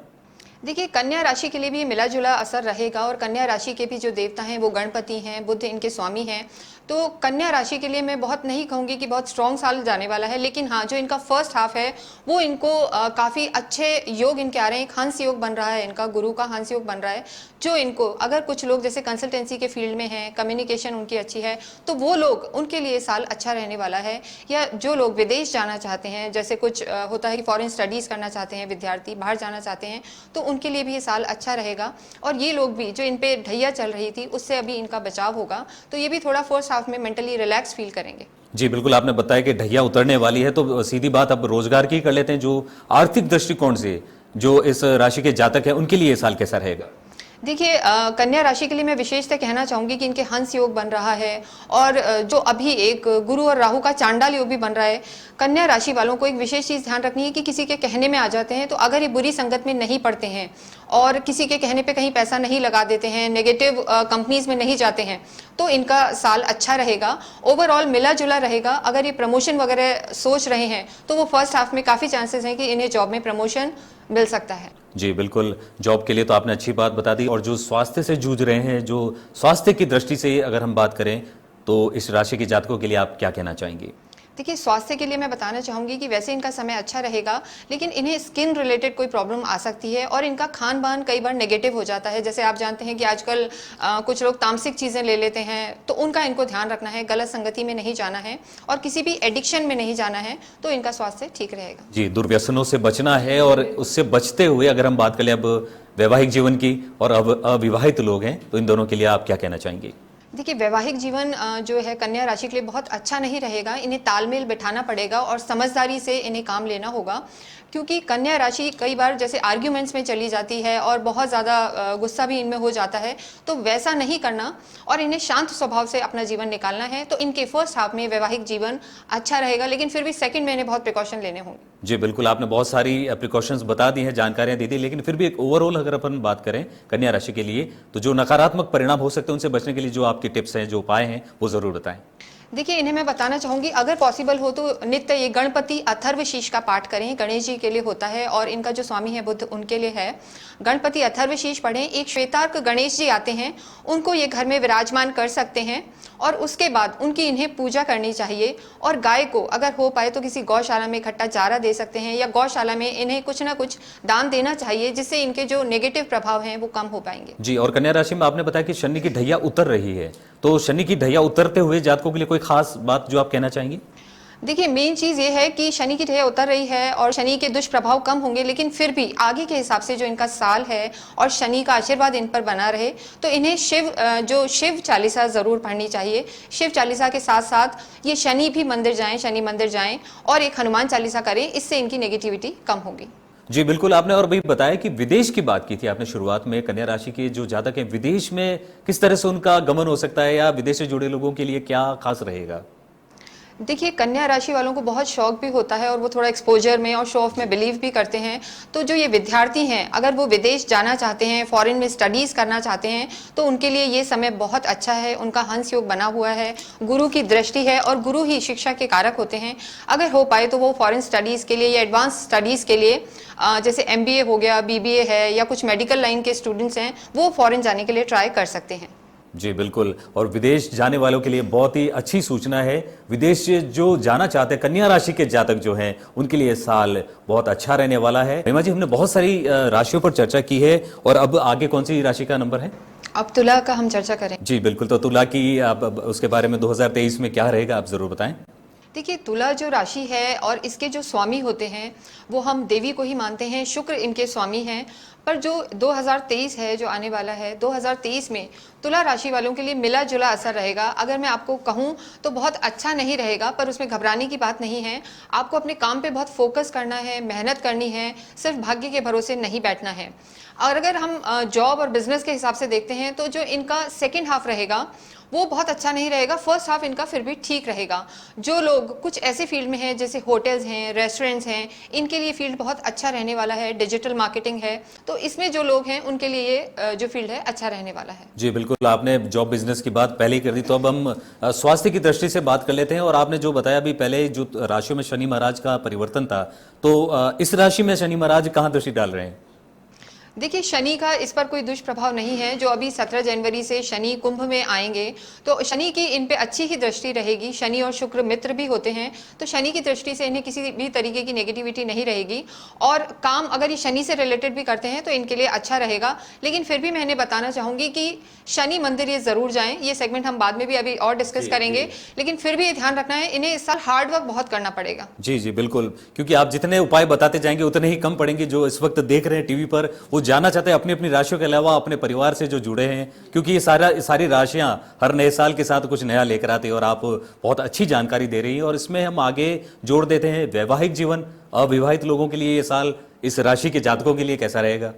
देखिए, कन्या राशि के लिए भी मिला जुला असर रहेगा और कन्या राशि के भी जो देवता हैं वो गणपति हैं, बुध इनके स्वामी हैं। तो कन्या राशि के लिए मैं बहुत नहीं कहूँगी कि बहुत स्ट्रॉन्ग साल जाने वाला है, लेकिन हाँ, जो इनका फर्स्ट हाफ है वो इनको काफ़ी अच्छे योग इनके आ रहे हैं। एक हंस योग बन रहा है इनका, गुरु का हंस योग बन रहा है, जो इनको, अगर कुछ लोग जैसे कंसल्टेंसी के फील्ड में हैं, कम्युनिकेशन उनकी अच्छी है, तो वो लोग, उनके लिए साल अच्छा रहने वाला है। या जो लोग विदेश जाना चाहते हैं, जैसे कुछ होता है कि फॉरेन स्टडीज़ करना चाहते हैं विद्यार्थी, बाहर जाना चाहते हैं, तो उनके लिए भी ये साल अच्छा रहेगा। और ये लोग भी जो इन पे ढैया चल रही थी उससे अभी इनका बचाव होगा, तो ये भी थोड़ा फर्स्ट हाफ में मेंटली रिलैक्स फील करेंगे। जी बिल्कुल, आपने बताया कि ढैया उतरने वाली है, तो सीधी बात अब रोजगार की कर लेते हैं। जो आर्थिक दृष्टिकोण से जो इस राशि के जातक हैं उनके लिए ये साल कैसा रहेगा? देखिए, कन्या राशि के लिए मैं विशेषतः कहना चाहूंगी कि इनके हंस योग बन रहा है और जो अभी एक गुरु और राहु का चांडाल योग भी बन रहा है। कन्या राशि वालों को एक विशेष चीज़ ध्यान रखनी है कि किसी के कहने में आ जाते हैं तो अगर ये बुरी संगत में नहीं पड़ते हैं और किसी के कहने पे कहीं पैसा नहीं लगा देते हैं, नेगेटिव कंपनीज में नहीं जाते हैं, तो इनका साल अच्छा रहेगा। ओवरऑल मिला जुला रहेगा। अगर ये प्रमोशन वगैरह सोच रहे हैं तो वो फर्स्ट हाफ में काफ़ी चांसेस हैं कि इन्हें जॉब में प्रमोशन मिल सकता है। जी बिल्कुल, जॉब के लिए तो आपने अच्छी बात बता दी। और जो स्वास्थ्य से जूझ रहे हैं, जो स्वास्थ्य की दृष्टि से अगर हम बात करें, तो इस राशि के जातकों के लिए आप क्या कहना चाहेंगे? देखिए, स्वास्थ्य के लिए मैं बताना चाहूँगी कि वैसे इनका समय अच्छा रहेगा, लेकिन इन्हें स्किन रिलेटेड कोई प्रॉब्लम आ सकती है और इनका खान पान कई बार नेगेटिव हो जाता है। जैसे आप जानते हैं कि आजकल कुछ लोग तामसिक चीज़ें ले लेते हैं, तो उनका इनको ध्यान रखना है, गलत संगति में नहीं जाना है और किसी भी एडिक्शन में नहीं जाना है, तो इनका स्वास्थ्य ठीक रहेगा। जी, दुर्व्यसनों से बचना है। और उससे बचते हुए अगर हम बात करें अब वैवाहिक जीवन की, और अब अविवाहित लोग हैं, तो इन दोनों के लिए आप क्या कहना चाहेंगे? देखिए, वैवाहिक जीवन जो है कन्या राशि के लिए बहुत अच्छा नहीं रहेगा। इन्हें तालमेल बिठाना पड़ेगा और समझदारी से इन्हें काम लेना होगा। क्योंकि कन्या राशि कई बार जैसे आर्ग्यूमेंट्स में चली जाती है और बहुत ज़्यादा गुस्सा भी इनमें हो जाता है, तो वैसा नहीं करना और इन्हें शांत स्वभाव से अपना जीवन निकालना है। तो इनके फर्स्ट हाफ में वैवाहिक जीवन अच्छा रहेगा, लेकिन फिर भी सेकंड में इन्हें बहुत प्रिकॉशन लेने होंगे। जी बिल्कुल, आपने बहुत सारी प्रिकॉशंस बता दी हैं, जानकारियां दे दी, लेकिन फिर भी एक ओवरऑल अगर अपन बात करें कन्या राशि के लिए, तो जो नकारात्मक परिणाम हो सकते हैं उनसे बचने के लिए जो आपकी टिप्स हैं, जो उपाय हैं, वो जरूर बताएं। देखिए, इन्हें मैं बताना चाहूंगी, अगर पॉसिबल हो तो नित्य ये गणपति अथर्वशीष का पाठ करें। गणेश जी के लिए होता है और इनका जो स्वामी है बुध, उनके लिए है। गणपति अथर्वशीष पढ़ें। एक श्वेतार्क गणेश जी आते हैं, उनको ये घर में विराजमान कर सकते हैं और उसके बाद उनकी इन्हें पूजा करनी चाहिए। और गाय को अगर हो पाए तो किसी गौशाला में इकट्ठा चारा दे सकते हैं या गौशाला में इन्हें कुछ ना कुछ दान देना चाहिए, जिससे इनके जो नेगेटिव प्रभाव हैं वो कम हो पाएंगे। जी, और कन्या राशि में आपने बताया कि शनि की ढैया उतर रही है, तो शनि की ढैया उतरते हुए जातकों के लिए कोई खास बात जो आप कहना चाहेंगी? देखिए, मेन चीज ये है कि शनि की ढैया उतर रही है और शनि के दुष्प्रभाव कम होंगे, लेकिन फिर भी आगे के हिसाब से जो इनका साल है और शनि का आशीर्वाद इन पर बना रहे, तो इन्हें शिव चालीसा जरूर पढ़नी चाहिए। शिव चालीसा के साथ साथ ये शनि मंदिर जाएं और एक हनुमान चालीसा करें, इससे इनकी नेगेटिविटी कम होगी। जी बिल्कुल, आपने और भी बताया कि विदेश की बात की थी आपने शुरुआत में। कन्या राशि के जो जातक हैं, विदेश में किस तरह से उनका गमन हो सकता है या विदेश से जुड़े लोगों के लिए क्या खास रहेगा? देखिए, कन्या राशि वालों को बहुत शौक भी होता है और वो थोड़ा एक्सपोजर में और शो ऑफ में बिलीव भी करते हैं। तो जो ये विद्यार्थी हैं, अगर वो विदेश जाना चाहते हैं, फॉरेन में स्टडीज करना चाहते हैं, तो उनके लिए ये समय बहुत अच्छा है। उनका हंस योग बना हुआ है, गुरु की दृष्टि है और गुरु ही शिक्षा के कारक होते हैं। अगर हो पाए तो वो फॉरेन स्टडीज के लिए या एडवांस स्टडीज के लिए, जैसे MBA हो गया, BBA है या कुछ मेडिकल लाइन के स्टूडेंट्स हैं, वो फॉरेन जाने के लिए ट्राई कर सकते हैं। जी बिल्कुल, और विदेश जाने वालों के लिए बहुत ही अच्छी सूचना है। विदेश जो जाना चाहते हैं कन्या राशि के जातक जो हैं, उनके लिए साल बहुत अच्छा रहने वाला है। महिमा जी, हमने बहुत सारी राशियों पर चर्चा की है और अब आगे कौन सी राशि का नंबर है? अब तुला का हम चर्चा करें। जी बिल्कुल, तो तुला की आप उसके बारे में 2023 में क्या रहेगा, आप जरूर बताएं। देखिए, तुला जो राशि है और इसके जो स्वामी होते हैं वो हम देवी को ही मानते हैं, शुक्र इनके स्वामी हैं। पर जो 2023 है, जो आने वाला है, 2023 में तुला राशि वालों के लिए मिला जुला असर रहेगा। अगर मैं आपको कहूँ तो बहुत अच्छा नहीं रहेगा, पर उसमें घबराने की बात नहीं है। आपको अपने काम पे बहुत फोकस करना है, मेहनत करनी है, सिर्फ भाग्य के भरोसे नहीं बैठना है। और अगर हम जॉब और बिजनेस के हिसाब से देखते हैं तो जो इनका सेकेंड हाफ रहेगा वो बहुत अच्छा नहीं रहेगा। फर्स्ट हाफ इनका फिर भी ठीक रहेगा। जो लोग कुछ ऐसे फील्ड में हैं जैसे होटल्स हैं, रेस्टोरेंट्स हैं, इनके लिए फील्ड बहुत अच्छा रहने वाला है। डिजिटल मार्केटिंग है, तो इसमें जो लोग हैं उनके लिए ये जो फील्ड है अच्छा रहने वाला है। जी बिल्कुल, आपने जॉब बिजनेस की बात पहले ही कर दी, तो अब हम स्वास्थ्य की दृष्टि से बात कर लेते हैं। और आपने जो बताया अभी पहले, जो राशियों में शनि महाराज का परिवर्तन था, तो इस राशि में शनि महाराज कहाँ दृष्टि डाल रहे हैं? देखिए, शनि का इस पर कोई दुष्प्रभाव नहीं है। जो अभी 17 जनवरी से शनि कुंभ में आएंगे, तो शनि की इन पे अच्छी ही दृष्टि रहेगी। शनि और शुक्र मित्र भी होते हैं, तो शनि की दृष्टि से इन्हें किसी भी तरीके की नेगेटिविटी नहीं रहेगी। और काम अगर ये शनि से रिलेटेड भी करते हैं तो इनके लिए अच्छा रहेगा। लेकिन फिर भी मैं इन्हें बताना चाहूंगी कि शनि मंदिर ये जरूर जाएं। ये सेगमेंट हम बाद में भी अभी और डिस्कस करेंगे, लेकिन फिर भी ये ध्यान रखना है, इन्हें इस साल हार्डवर्क बहुत करना पड़ेगा। जी जी बिल्कुल, क्योंकि आप जितने उपाय बताते जाएंगे उतने ही कम पड़ेंगे। जो इस वक्त देख रहे हैं टीवी पर, वो जानना चाहते हैं अपनी अपनी राशियों के अलावा अपने परिवार से जो जुड़े हैं, क्योंकि ये सारी राशियां हर नए साल के साथ कुछ नया लेकर आती है और आप बहुत अच्छी जानकारी दे रही हैं। और इसमें हम आगे जोड़ देते हैं वैवाहिक जीवन। अविवाहित लोगों के लिए ये साल इस राशि के जातकों के लिए कैसा रहेगा?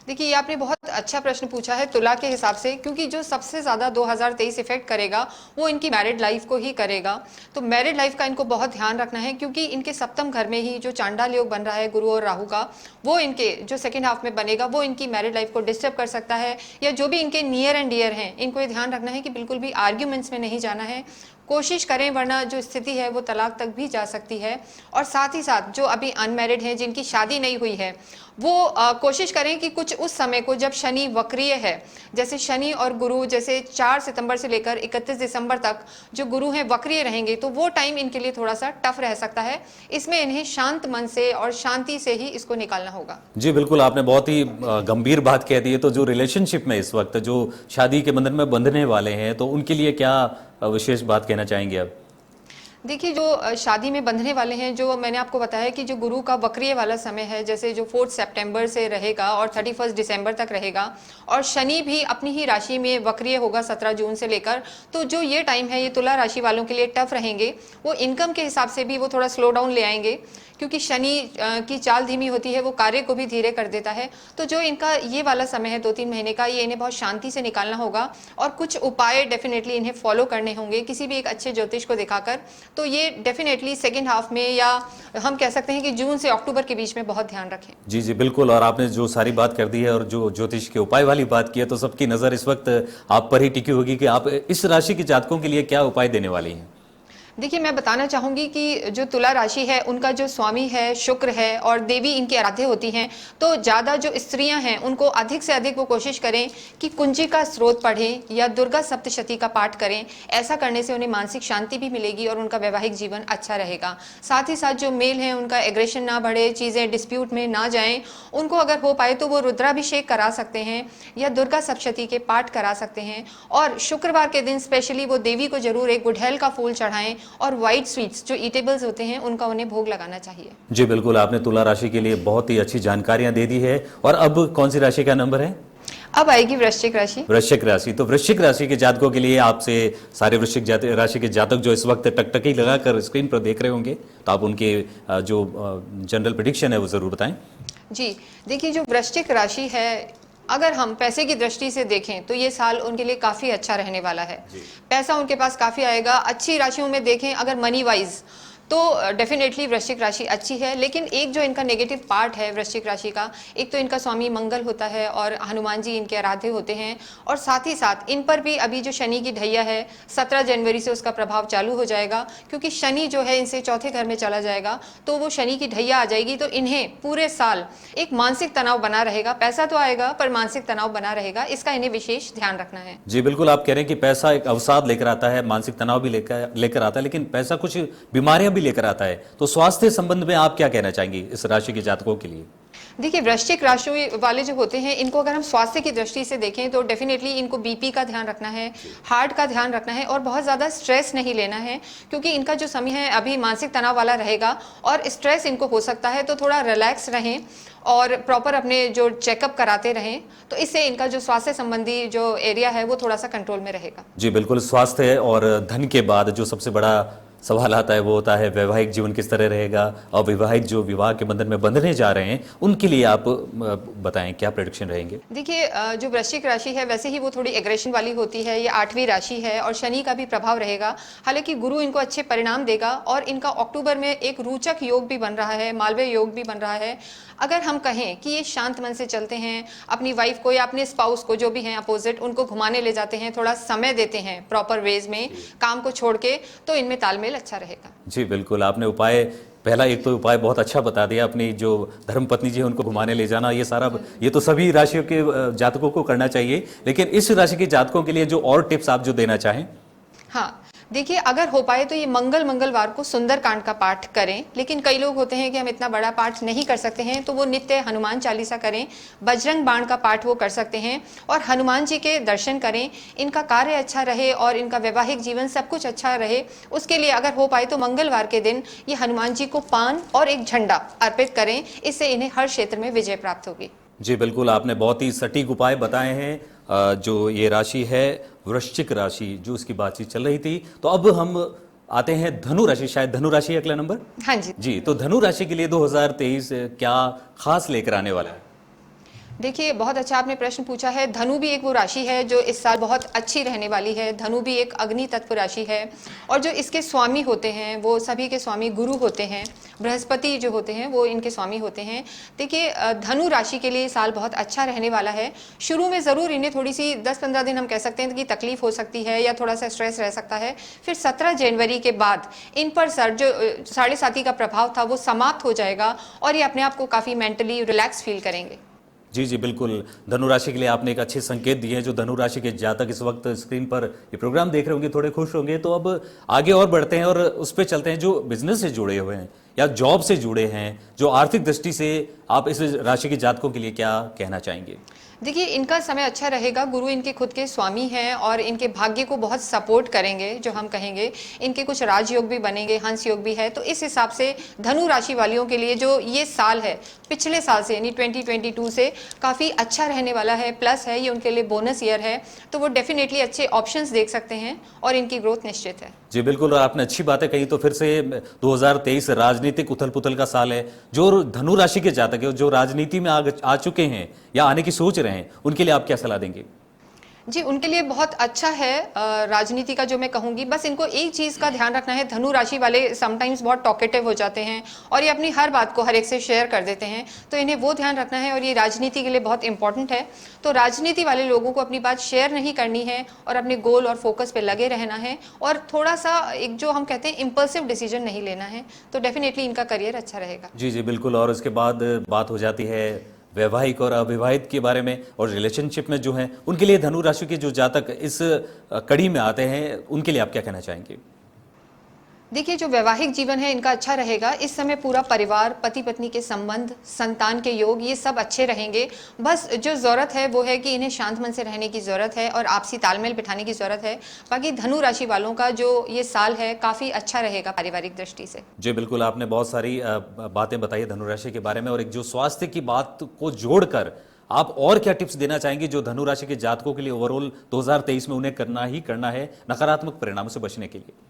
देखिए, ये आपने बहुत अच्छा प्रश्न पूछा है तुला के हिसाब से, क्योंकि जो सबसे ज़्यादा 2023 इफेक्ट करेगा वो इनकी मैरिड लाइफ को ही करेगा। तो मैरिड लाइफ का इनको बहुत ध्यान रखना है, क्योंकि इनके सप्तम घर में ही जो चांडाल योग बन रहा है गुरु और राहु का, वो इनके जो सेकेंड हाफ में बनेगा वो इनकी मैरिड लाइफ को डिस्टर्ब कर सकता है। या जो भी इनके नियर एंड डियर हैं, इनको ये ध्यान रखना है कि बिल्कुल भी आर्ग्यूमेंट्स में नहीं जाना है। कोशिश करें, वरना जो स्थिति है वो तलाक तक भी जा सकती है। और साथ ही साथ जो अभी अनमैरिड हैं, जिनकी शादी नहीं हुई है, वो कोशिश करें कि कुछ उस समय को जब शनि वक्रीय है, जैसे शनि और गुरु, जैसे 4 सितंबर से लेकर 31 दिसंबर तक जो गुरु हैं वक्रीय रहेंगे, तो वो टाइम इनके लिए थोड़ा सा टफ रह सकता है। इसमें इन्हें शांत मन से और शांति से ही इसको निकालना होगा। जी बिल्कुल, आपने बहुत ही गंभीर बात कह दी है। तो जो रिलेशनशिप में इस वक्त जो शादी के बंधन में बंधने वाले हैं, तो उनके लिए क्या विशेष बात कहना चाहेंगे आप? देखिए, जो शादी में बंधने वाले हैं, जो मैंने आपको बताया कि जो गुरु का वक्रीय वाला समय है, जैसे जो 4 सितंबर से रहेगा और 31 दिसंबर तक रहेगा, और शनि भी अपनी ही राशि में वक्रीय होगा 17 जून से लेकर, तो जो ये टाइम है ये तुला राशि वालों के लिए टफ रहेंगे। वो इनकम के हिसाब से भी वो थोड़ा स्लो डाउन ले आएंगे, क्योंकि शनि की चाल धीमी होती है, वो कार्य को भी धीरे कर देता है। तो जो इनका ये वाला समय है 2-3 महीने का, ये इन्हें बहुत शांति से निकालना होगा और कुछ उपाय डेफिनेटली इन्हें फॉलो करने होंगे किसी भी एक अच्छे ज्योतिष को दिखाकर। तो ये डेफिनेटली सेकेंड हाफ में, या हम कह सकते हैं कि जून से अक्टूबर के बीच में बहुत ध्यान रखें। जी जी बिल्कुल, और आपने जो सारी बात कर दी है और जो ज्योतिष के उपाय वाली बात की है, तो सबकी नज़र इस वक्त आप पर ही टिकी होगी कि आप इस राशि के जातकों के लिए क्या उपाय देने वाली हैं। देखिए, मैं बताना चाहूंगी कि जो तुला राशि है, उनका जो स्वामी है शुक्र है और देवी इनकी आराध्य होती हैं। तो ज़्यादा जो स्त्रियां हैं उनको अधिक से अधिक वो कोशिश करें कि कुंजी का स्रोत पढ़ें या दुर्गा सप्तशती का पाठ करें। ऐसा करने से उन्हें मानसिक शांति भी मिलेगी और उनका वैवाहिक जीवन अच्छा रहेगा। साथ ही साथ जो मेल हैं उनका एग्रेशन ना बढ़े, चीज़ें डिस्प्यूट में ना जाएं। उनको अगर हो पाए तो वो रुद्राभिषेक करा सकते हैं या दुर्गा सप्तशती के पाठ करा सकते हैं। और शुक्रवार के दिन स्पेशली वो देवी को जरूर एक गुड़हल का फूल चढ़ाएं और व्हाइट स्वीट्स जो ईटेबल्स होते हैं उनका उन्हें भोग लगाना चाहिए। जी बिल्कुल, आपने तुला राशि के लिए बहुत ही अच्छी जानकारियां दे दी है। और अब कौन सी राशि का नंबर है? अब आएगी वृश्चिक राशि। वृश्चिक राशि। तो वृश्चिक राशि के जातकों के लिए आपसे सारे वृश्चिक राशि के जातक जो इस वक्त टकटकी लगाकर स्क्रीन पर देख रहे होंगे, तो आप उनके जो जनरल प्रेडिक्शन है वो जरूर बताएं। जी देखिए, जो वृश्चिक राशि है, अगर हम पैसे की दृष्टि से देखें तो ये साल उनके लिए काफ़ी अच्छा रहने वाला है। पैसा उनके पास काफ़ी आएगा। अच्छी राशियों में देखें अगर मनी वाइज, तो डेफिनेटली वृश्चिक राशि अच्छी है। लेकिन एक जो इनका नेगेटिव पार्ट है वृश्चिक राशि का, एक तो इनका स्वामी मंगल होता है और हनुमान जी इनके आराध्य होते हैं। और साथ ही साथ इन पर भी अभी जो शनि की ढैया है 17 जनवरी से उसका प्रभाव चालू हो जाएगा, क्योंकि शनि जो है इनसे चौथे घर में चला जाएगा। तो वो शनि की ढैया आ जाएगी, तो इन्हें पूरे साल एक मानसिक तनाव बना रहेगा। पैसा तो आएगा पर मानसिक तनाव बना रहेगा, इसका इन्हें विशेष ध्यान रखना है। जी बिल्कुल, आप कह रहे हैं कि पैसा एक अवसाद लेकर आता है, मानसिक तनाव भी लेकर आता है, लेकिन पैसा कुछ बीमारियां भी लेकर आता है। तो स्वास्थ्य संबंध में आप क्या कहना चाहेंगी इस राशि के जातकों के लिए? देखिए, वृश्चिक राशि वाले जो होते हैं इनको अगर हम स्वास्थ्य की दृष्टि से देखें तो डेफिनेटली इनको बीपी का ध्यान रखना है, हार्ट का ध्यान रखना है और बहुत ज़्यादा स्ट्रेस नहीं लेना है, क्योंकि इनका जो समय है अभी मानसिक तनाव वाला रहेगा और स्ट्रेस इनको हो सकता है। तो थोड़ा रिलैक्स रहें और प्रॉपर अपने जो चेकअप कराते रहें, तो इससे इनका जो स्वास्थ्य संबंधी जो एरिया है वो थोड़ा सा कंट्रोल में रहेगा। जी बिल्कुल, स्वास्थ्य और धन के बाद जो सबसे बड़ा सवाल आता है वो होता है वैवाहिक जीवन किस तरह रहेगा, और विवाहित जो विवाह के बंधन में बंधने जा रहे हैं उनके लिए आप बताएं क्या प्रेडिक्शन रहेंगे? देखिए, जो वृश्चिक राशि है वैसे ही वो थोड़ी एग्रेशन वाली होती है। ये 8वीं राशि है और शनि का भी प्रभाव रहेगा। हालांकि गुरु इनको अच्छे परिणाम देगा और इनका अक्टूबर में एक रोचक योग भी बन रहा है, मालवीय योग भी बन रहा है। अगर हम कहें कि ये शांत मन से चलते हैं, अपनी वाइफ को या अपने स्पाउस को जो भी हैं अपोजिट, उनको घुमाने ले जाते हैं, थोड़ा समय देते हैं प्रॉपर वेज में काम को छोड़ के, तो इनमें तालमेल अच्छा रहेगा। जी बिल्कुल, आपने उपाय पहला एक तो उपाय बहुत अच्छा बता दिया, अपनी जो धर्मपत्नी जी है उनको घुमाने ले जाना, ये सारा ये तो सभी राशियों के जातकों को करना चाहिए। लेकिन इस राशि के जातकों के लिए जो और टिप्स आप जो देना चाहें? हाँ देखिए, अगर हो पाए तो ये मंगलवार को सुंदरकांड का पाठ करें। लेकिन कई लोग होते हैं कि हम इतना बड़ा पाठ नहीं कर सकते हैं, तो वो नित्य हनुमान चालीसा करें, बजरंग बाण का पाठ वो कर सकते हैं और हनुमान जी के दर्शन करें। इनका कार्य अच्छा रहे और इनका वैवाहिक जीवन सब कुछ अच्छा रहे, उसके लिए अगर हो पाए तो मंगलवार के दिन ये हनुमान जी को पान और एक झंडा अर्पित करें। इससे इन्हें हर क्षेत्र में विजय प्राप्त होगी। जी बिल्कुल, आपने बहुत ही सटीक उपाय बताए हैं। जो ये राशि है वृश्चिक राशि, जो इसकी बातचीत चल रही थी, तो अब हम आते हैं धनु राशि। शायद धनु राशि अगला नंबर। हाँ जी। जी, तो धनु राशि के लिए 2023 क्या खास लेकर आने वाला है? देखिए, बहुत अच्छा आपने प्रश्न पूछा है। धनु भी एक वो राशि है जो इस साल बहुत अच्छी रहने वाली है। धनु भी एक अग्नि तत्व राशि है और जो इसके स्वामी होते हैं वो सभी के स्वामी गुरु होते हैं। बृहस्पति जो होते हैं वो इनके स्वामी होते हैं। देखिए, धनु राशि के लिए साल बहुत अच्छा रहने वाला है। शुरू में ज़रूर इन्हें थोड़ी सी 10-15 दिन हम कह सकते हैं कि तकलीफ हो सकती है या थोड़ा सा स्ट्रेस रह सकता है। फिर 17 जनवरी के बाद इन पर जो 7.5 का प्रभाव था वो समाप्त हो जाएगा और ये अपने आप को काफ़ी मेंटली रिलैक्स फील करेंगे। जी जी बिल्कुल, धनु राशि के लिए आपने एक अच्छे संकेत दिए हैं। जो धनु राशि के जातक इस वक्त स्क्रीन पर ये प्रोग्राम देख रहे होंगे, थोड़े खुश होंगे। तो अब आगे और बढ़ते हैं और उस पर चलते हैं जो बिजनेस से जुड़े हुए हैं या जॉब से जुड़े हैं, जो आर्थिक दृष्टि से आप इस राशि के जातकों के लिए क्या कहना चाहेंगे? देखिए, इनका समय अच्छा रहेगा। गुरु इनके खुद के स्वामी हैं और इनके भाग्य को बहुत सपोर्ट करेंगे, जो हम कहेंगे। इनके कुछ राजयोग भी बनेंगे, हंस योग भी है। तो इस हिसाब से धनु राशि वालियों के लिए जो ये साल है, पिछले साल से यानी 2022 से काफ़ी अच्छा रहने वाला है, प्लस है, ये उनके लिए बोनस ईयर है। तो वो डेफिनेटली अच्छे ऑप्शंस देख सकते हैं और इनकी ग्रोथ निश्चित है। जी बिल्कुल, और आपने अच्छी बातें कही। तो फिर से 2023 राजनीतिक उथल पुथल का साल है। जो धनु राशि के जातक है, जो राजनीति में आ चुके हैं या आने की सोच रहे हैं, उनके लिए आप क्या सलाह देंगे? जी, उनके लिए बहुत अच्छा है राजनीति का, जो मैं कहूँगी। बस इनको एक चीज़ का ध्यान रखना है, धनु राशि वाले समटाइम्स बहुत टॉकेटिव हो जाते हैं और ये अपनी हर बात को हर एक से शेयर कर देते हैं। तो इन्हें वो ध्यान रखना है और ये राजनीति के लिए बहुत इंपॉर्टेंट है। तो राजनीति वाले लोगों को अपनी बात शेयर नहीं करनी है और अपने गोल और फोकस पे लगे रहना है और थोड़ा सा एक जो हम कहते हैं इम्पल्सिव डिसीजन नहीं लेना है। तो डेफिनेटली इनका करियर अच्छा रहेगा। जी जी बिल्कुल। और उसके बाद बात हो जाती है वैवाहिक और अविवाहित के बारे में, और रिलेशनशिप में जो हैं उनके लिए धनु राशि के जो जातक इस कड़ी में आते हैं, उनके लिए आप क्या कहना चाहेंगे? देखिए, जो वैवाहिक जीवन है इनका अच्छा रहेगा। इस समय पूरा परिवार, पति पत्नी के संबंध, संतान के योग, ये सब अच्छे रहेंगे। बस जो ज़रूरत है वो है कि इन्हें शांत मन से रहने की ज़रूरत है और आपसी तालमेल बिठाने की ज़रूरत है। बाकी धनु राशि वालों का जो ये साल है काफ़ी अच्छा रहेगा पारिवारिक दृष्टि से। जी बिल्कुल, आपने बहुत सारी बातें बताई धनु राशि के बारे में, और एक जो स्वास्थ्य की बात को जोड़कर आप और क्या टिप्स देना चाहेंगे जो धनु राशि के जातकों के लिए ओवरऑल 2023 में उन्हें करना ही करना है नकारात्मक परिणामों से बचने के लिए?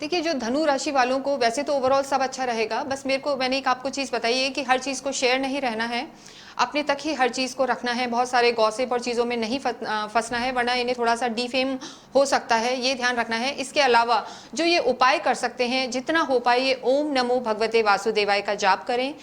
देखिए, जो धनु राशि वालों को वैसे तो ओवरऑल सब अच्छा रहेगा। बस मैंने एक आपको चीज़ बताई है कि हर चीज़ को शेयर नहीं रहना है, अपने तक ही हर चीज़ को रखना है। बहुत सारे गॉसिप और चीज़ों में नहीं फंसना है, वरना इन्हें थोड़ा सा डिफेम हो सकता है, ये ध्यान रखना है। इसके अलावा जो ये उपाय कर सकते हैं, जितना हो पाए ये ओम नमो भगवते वासुदेवाय का जाप करें।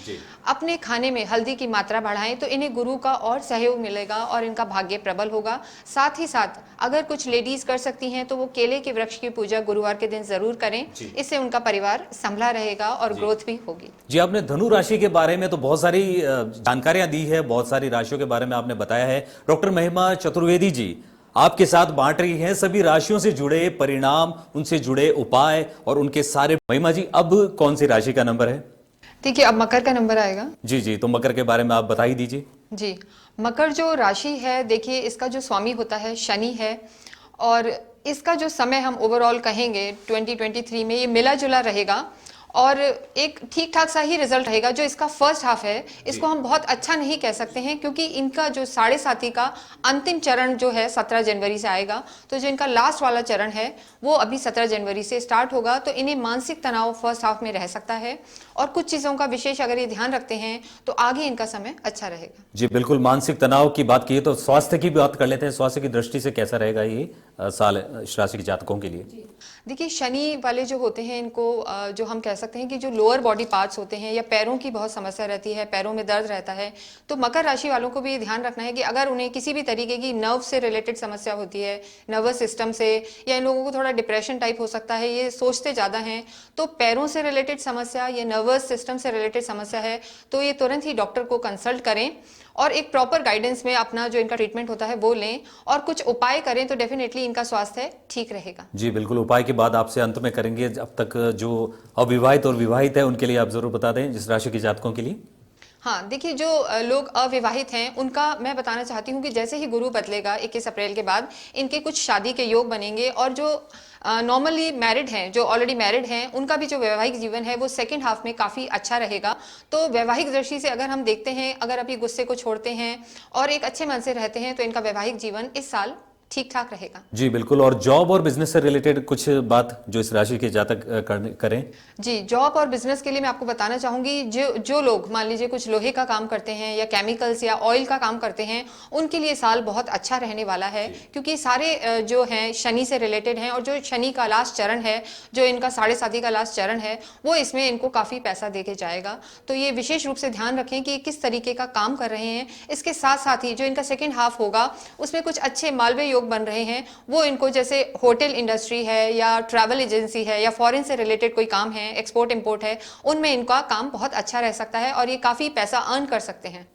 अपने खाने में हल्दी की मात्रा बढ़ाएं तो इन्हें गुरु का और सहयोग मिलेगा और इनका भाग्य प्रबल होगा। साथ ही साथ अगर कुछ लेडीज कर सकती हैं तो वो केले के वृक्ष की पूजा गुरुवार के दिन जरूर करें। इससे उनका परिवार संभला रहेगा और ग्रोथ भी होगी। जी, आपने धनु राशि के बारे में तो बहुत सारी जानकारियां दी है, बहुत सारी राशियों के बारे में आपने बताया है। डॉक्टर महिमा चतुर्वेदी जी आपके साथ बांट रही हैं सभी राशियों से जुड़े परिणाम, उनसे जुड़े उपाय और उनके सारे। महिमा जी, अब कौन सी राशि का नंबर है? देखिए, अब मकर का नंबर आएगा। जी जी, तो मकर के बारे में आप बता ही दीजिए। जी, मकर जो राशि है, देखिए इसका जो स्वामी होता है शनि है और इसका जो समय हम ओवरऑल कहेंगे 2023 में ये मिला जुला रहेगा और एक ठीक ठाक सा ही रिजल्ट रहेगा। जो इसका फर्स्ट हाफ है इसको हम बहुत अच्छा नहीं कह सकते हैं, क्योंकि इनका जो साढ़े साथी का अंतिम चरण जो है 17 जनवरी से आएगा। तो जो इनका लास्ट वाला चरण है वो अभी 17 जनवरी से स्टार्ट होगा। तो इन्हें मानसिक तनाव फर्स्ट हाफ में रह सकता है और कुछ चीज़ों का विशेष अगर ये ध्यान रखते हैं तो आगे इनका समय अच्छा रहेगा। जी बिल्कुल, मानसिक तनाव की बात की तो स्वास्थ्य की बात कर लेते हैं। स्वास्थ्य की दृष्टि से कैसा रहेगा ये साल इस राशि के जातकों के लिए? देखिए, शनि वाले जो होते हैं इनको जो हम कह सकते हैं कि जो लोअर बॉडी पार्ट्स होते हैं या पैरों की बहुत समस्या रहती है, पैरों में दर्द रहता है, तो मकर राशि वालों को भी ये ध्यान रखना है कि अगर उन्हें किसी भी तरीके की नर्व से रिलेटेड समस्या होती है, नर्वस सिस्टम से, या इन लोगों को थोड़ा डिप्रेशन टाइप हो सकता है, ये सोचते ज़्यादा हैं, तो पैरों से रिलेटेड समस्या या नर्वस सिस्टम से रिलेटेड समस्या है तो ये तुरंत ही डॉक्टर को कंसल्ट करें और एक प्रॉपर गाइडेंस में अपना जो इनका ट्रीटमेंट होता है वो लें और कुछ उपाय करें तो डेफिनेटली इनका स्वास्थ्य ठीक रहेगा। जी बिल्कुल, उपाय की बात आपसे अंत में करेंगे। अब तक जो अविवाहित और विवाहित है उनके लिए आप जरूर बता दें, जिस राशि के जातकों के लिए। हाँ, देखिए, जो लोग अविवाहित हैं उनका मैं बताना चाहती हूँ कि जैसे ही गुरु बदलेगा 21 अप्रैल के बाद इनके कुछ शादी के योग बनेंगे और जो नॉर्मली मैरिड हैं, जो ऑलरेडी मैरिड हैं, उनका भी जो वैवाहिक जीवन है वो सेकंड हाफ में काफ़ी अच्छा रहेगा। तो वैवाहिक दृष्टि से अगर हम देखते हैं, अगर अभी गुस्से को छोड़ते हैं और एक अच्छे मन से रहते हैं तो इनका वैवाहिक जीवन इस साल ठीक ठाक रहेगा। जी बिल्कुल, और जॉब और बिजनेस से रिलेटेड कुछ बात जो इस राशि के जातक करें? जी, जॉब और बिजनेस के लिए मैं आपको बताना चाहूंगी, जो लोग मान लीजिए कुछ लोहे का काम करते हैं या केमिकल्स या ऑयल का काम करते हैं, उनके लिए साल बहुत अच्छा रहने वाला है, क्योंकि सारे जो हैं शनि से रिलेटेड हैं और जो शनि का लास्ट चरण है, जो इनका साढ़े साथी का लास्ट चरण है, वो इसमें इनको काफ़ी पैसा दे के जाएगा। तो ये विशेष रूप से ध्यान रखें कि किस तरीके का काम कर रहे हैं। इसके साथ साथ ही जो इनका सेकेंड हाफ होगा उसमें कुछ अच्छे मालवे योग बन रहे हैं, वो इनको जैसे होटल इंडस्ट्री है या ट्रैवल एजेंसी है या फॉरेन से रिलेटेड कोई काम है, एक्सपोर्ट इंपोर्ट है, उनमें इनका काम बहुत अच्छा रह सकता है और ये काफी पैसा अर्न कर सकते हैं।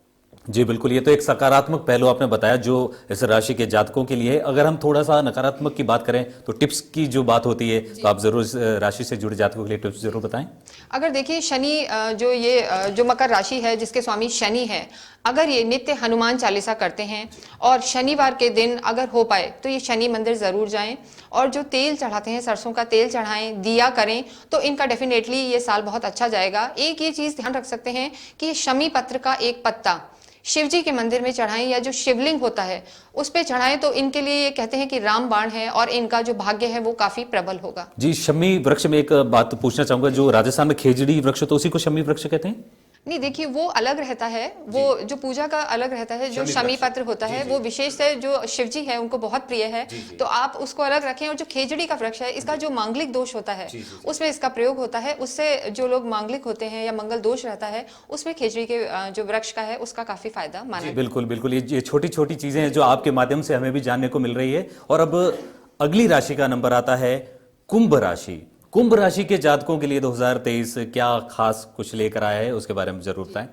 जी बिल्कुल, ये तो एक सकारात्मक पहलू आपने बताया जो इस राशि के जातकों के लिए है। अगर हम थोड़ा सा नकारात्मक की बात करें तो टिप्स की जो बात होती है तो आप जरूर इस राशि से जुड़े जातकों के लिए टिप्स जरूर बताएं। अगर देखिए शनि जो मकर राशि है जिसके स्वामी शनि है, अगर ये नित्य हनुमान चालीसा करते हैं और शनिवार के दिन अगर हो पाए तो ये शनि मंदिर जरूर जाएं और जो तेल चढ़ाते हैं सरसों का तेल चढ़ाएं, दिया करें, तो इनका डेफिनेटली ये साल बहुत अच्छा जाएगा। एक ये चीज ध्यान रख सकते हैं कि शमी पत्र का एक पत्ता शिव जी के मंदिर में चढ़ाएं या जो शिवलिंग होता है उस पे चढ़ाएं, तो इनके लिए ये कहते हैं कि राम बाण है और इनका जो भाग्य है वो काफी प्रबल होगा। जी, शमी वृक्ष में एक बात पूछना चाहूंगा, जो राजस्थान में खेजड़ी वृक्ष तो उसी को शमी वृक्ष कहते हैं? नहीं, देखिए वो अलग रहता है, वो जो पूजा का अलग रहता है। जो शमी पत्र होता है वो विशेष है, जो शिव जी है उनको बहुत प्रिय है, तो आप उसको अलग रखें। और जो खेजड़ी का वृक्ष है इसका जो मांगलिक दोष होता है उसमें इसका प्रयोग होता है, उससे जो लोग मांगलिक होते हैं या मंगल दोष रहता है उसमें खेजड़ी के जो वृक्ष का है उसका काफी फायदा माना है। बिल्कुल बिल्कुल, ये छोटी छोटी चीजें हैं जो आपके माध्यम से हमें भी जानने को मिल रही है। और अब अगली राशि का नंबर आता है कुंभ राशि। कुंभ राशि के जातकों के लिए 2023 क्या खास कुछ लेकर आया है, उसके बारे में जरूर बताएं।